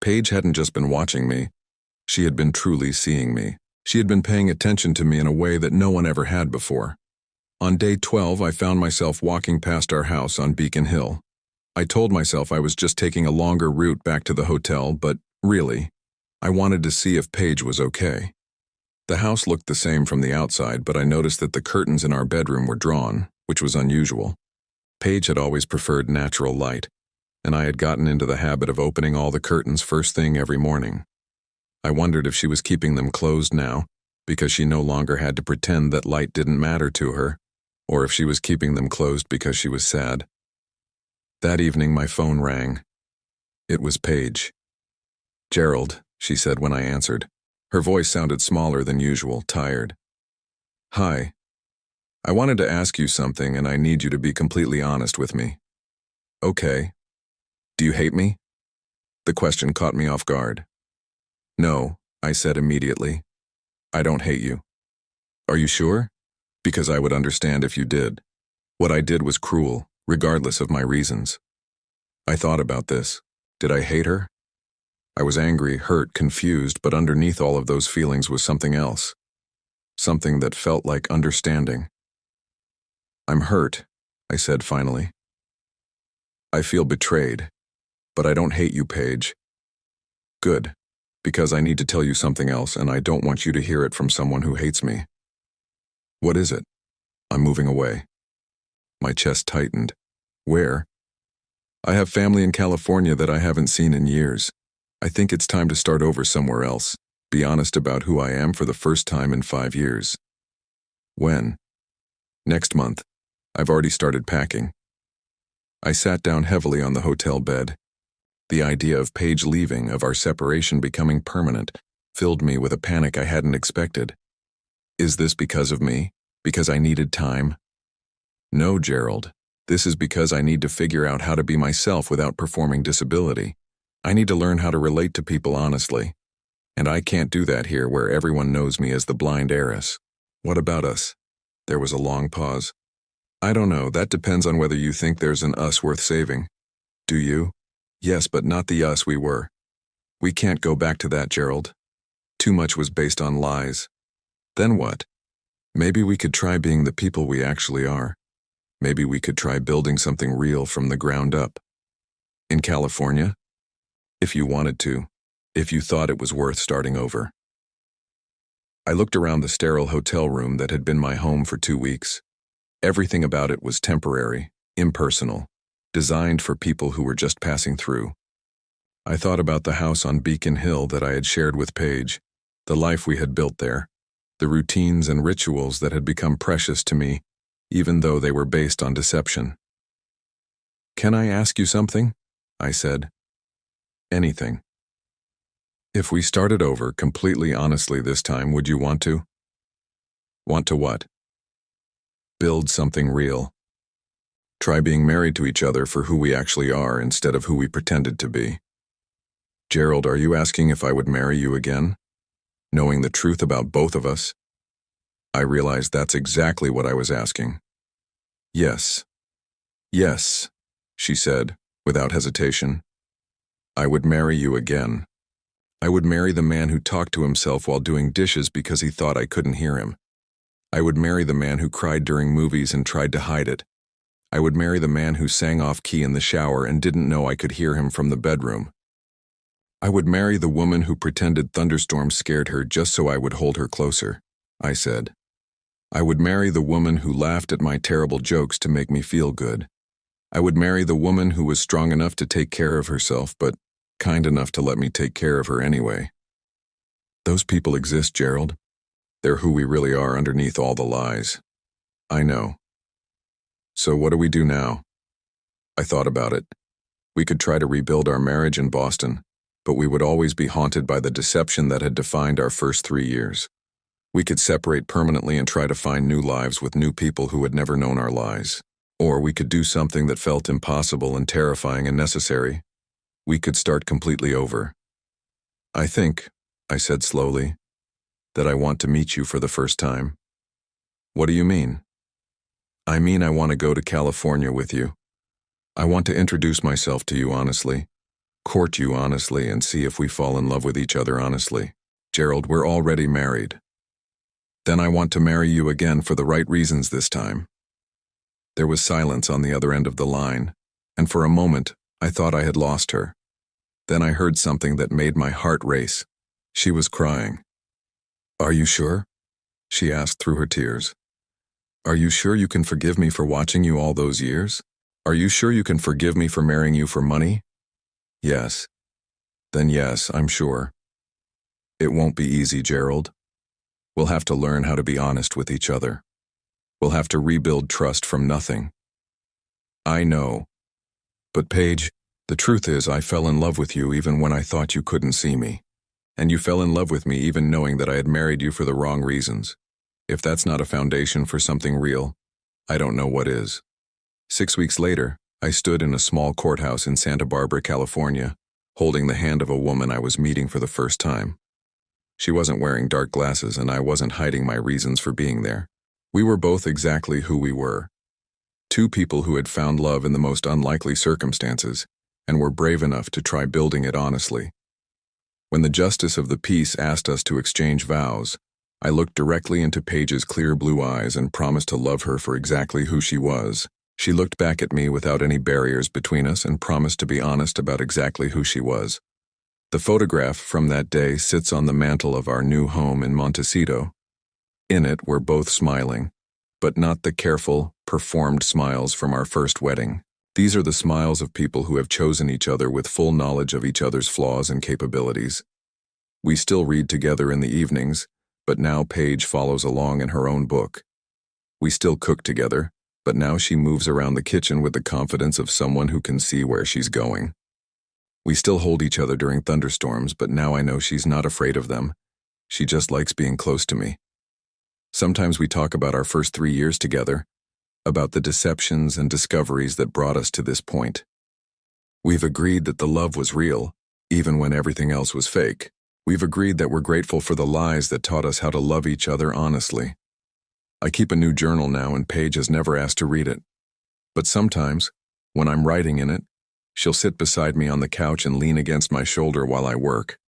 Paige hadn't just been watching me, she had been truly seeing me. She had been paying attention to me in a way that no one ever had before. On day 12, I found myself walking past our house on Beacon Hill. I told myself I was just taking a longer route back to the hotel, but really, I wanted to see if Paige was okay. The house looked the same from the outside, but I noticed that the curtains in our bedroom were drawn, which was unusual. Paige had always preferred natural light, and I had gotten into the habit of opening all the curtains first thing every morning. I wondered if she was keeping them closed now, because she no longer had to pretend that light didn't matter to her, or if she was keeping them closed because she was sad. That evening my phone rang. It was Paige. "Gerald," she said when I answered. Her voice sounded smaller than usual, tired. "Hi. I wanted to ask you something and I need you to be completely honest with me." "Okay. Do you hate me?" The question caught me off guard. "No," I said immediately. "I don't hate you." "Are you sure? Because I would understand if you did. What I did was cruel, regardless of my reasons." I thought about this. Did I hate her? I was angry, hurt, confused, but underneath all of those feelings was something else. Something that felt like understanding. "I'm hurt," I said finally. "I feel betrayed, but I don't hate you, Paige." "Good. Because I need to tell you something else, and I don't want you to hear it from someone who hates me." "What is it?" "I'm moving away." My chest tightened. "Where?" "I have family in California that I haven't seen in years. I think it's time to start over somewhere else, be honest about who I am for the first time in 5 years." "When?" "Next month. I've already started packing." I sat down heavily on the hotel bed. The idea of Paige leaving, of our separation becoming permanent, filled me with a panic I hadn't expected. Is this because of me? Because I needed time? No, Gerald. This is because I need to figure out how to be myself without performing disability. I need to learn how to relate to people honestly. And I can't do that here where everyone knows me as the blind heiress. What about us? There was a long pause. I don't know, that depends on whether you think there's an us worth saving. Do you? Yes, but not the us we were. We can't go back to that, Gerald. Too much was based on lies. Then what? Maybe we could try being the people we actually are. Maybe we could try building something real from the ground up. In California? If you wanted to. If you thought it was worth starting over. I looked around the sterile hotel room that had been my home for 2 weeks. Everything about it was temporary, impersonal, designed for people who were just passing through. I thought about the house on Beacon Hill that I had shared with Paige, the life we had built there, the routines and rituals that had become precious to me, even though they were based on deception. "Can I ask you something?" I said. "Anything." "If we started over completely honestly this time, would you want to?" Want to what? Build something real. Try being married to each other for who we actually are instead of who we pretended to be. Gerald, are you asking if I would marry you again? Knowing the truth about both of us? I realized that's exactly what I was asking. Yes. Yes, she said, without hesitation. I would marry you again. I would marry the man who talked to himself while doing dishes because he thought I couldn't hear him. I would marry the man who cried during movies and tried to hide it. I would marry the man who sang off-key in the shower and didn't know I could hear him from the bedroom. I would marry the woman who pretended thunderstorms scared her just so I would hold her closer, I said. I would marry the woman who laughed at my terrible jokes to make me feel good. I would marry the woman who was strong enough to take care of herself, but kind enough to let me take care of her anyway. Those people exist, Gerald. They're who we really are underneath all the lies. I know. So what do we do now? I thought about it. We could try to rebuild our marriage in Boston, but we would always be haunted by the deception that had defined our first 3 years. We could separate permanently and try to find new lives with new people who had never known our lies. Or we could do something that felt impossible and terrifying and necessary. We could start completely over. I think, I said slowly, that I want to meet you for the first time. What do you mean? I mean I want to go to California with you. I want to introduce myself to you honestly, court you honestly, and see if we fall in love with each other honestly. Gerald, we're already married. Then I want to marry you again for the right reasons this time. There was silence on the other end of the line, and for a moment, I thought I had lost her. Then I heard something that made my heart race. She was crying. Are you sure? She asked through her tears. Are you sure you can forgive me for watching you all those years? Are you sure you can forgive me for marrying you for money? Yes. Then yes, I'm sure. It won't be easy, Gerald. We'll have to learn how to be honest with each other. We'll have to rebuild trust from nothing. I know. But Paige, the truth is I fell in love with you even when I thought you couldn't see me. And you fell in love with me even knowing that I had married you for the wrong reasons. If that's not a foundation for something real, I don't know what is. 6 weeks later, I stood in a small courthouse in Santa Barbara, California, holding the hand of a woman I was meeting for the first time. She wasn't wearing dark glasses, and I wasn't hiding my reasons for being there. We were both exactly who we were. Two people who had found love in the most unlikely circumstances, and were brave enough to try building it honestly. When the justice of the peace asked us to exchange vows, I looked directly into Paige's clear blue eyes and promised to love her for exactly who she was. She looked back at me without any barriers between us and promised to be honest about exactly who she was. The photograph from that day sits on the mantel of our new home in Montecito. In it, we're both smiling, but not the careful, performed smiles from our first wedding. These are the smiles of people who have chosen each other with full knowledge of each other's flaws and capabilities. We still read together in the evenings, but now Paige follows along in her own book. We still cook together, but now she moves around the kitchen with the confidence of someone who can see where she's going. We still hold each other during thunderstorms, but now I know she's not afraid of them. She just likes being close to me. Sometimes we talk about our first 3 years together, about the deceptions and discoveries that brought us to this point. We've agreed that the love was real, even when everything else was fake. We've agreed that we're grateful for the lies that taught us how to love each other honestly. I keep a new journal now, and Paige has never asked to read it. But sometimes, when I'm writing in it, she'll sit beside me on the couch and lean against my shoulder while I work.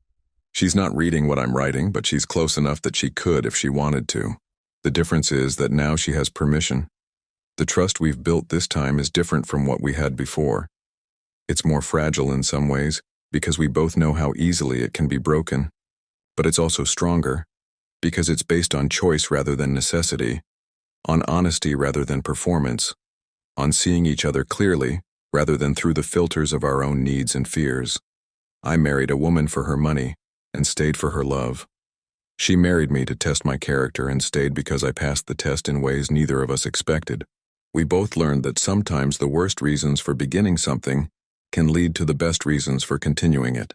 She's not reading what I'm writing, but she's close enough that she could if she wanted to. The difference is that now she has permission. The trust we've built this time is different from what we had before. It's more fragile in some ways, because we both know how easily it can be broken. But it's also stronger, because it's based on choice rather than necessity, on honesty rather than performance, on seeing each other clearly rather than through the filters of our own needs and fears. I married a woman for her money and stayed for her love. She married me to test my character and stayed because I passed the test in ways neither of us expected. We both learned that sometimes the worst reasons for beginning something can lead to the best reasons for continuing it.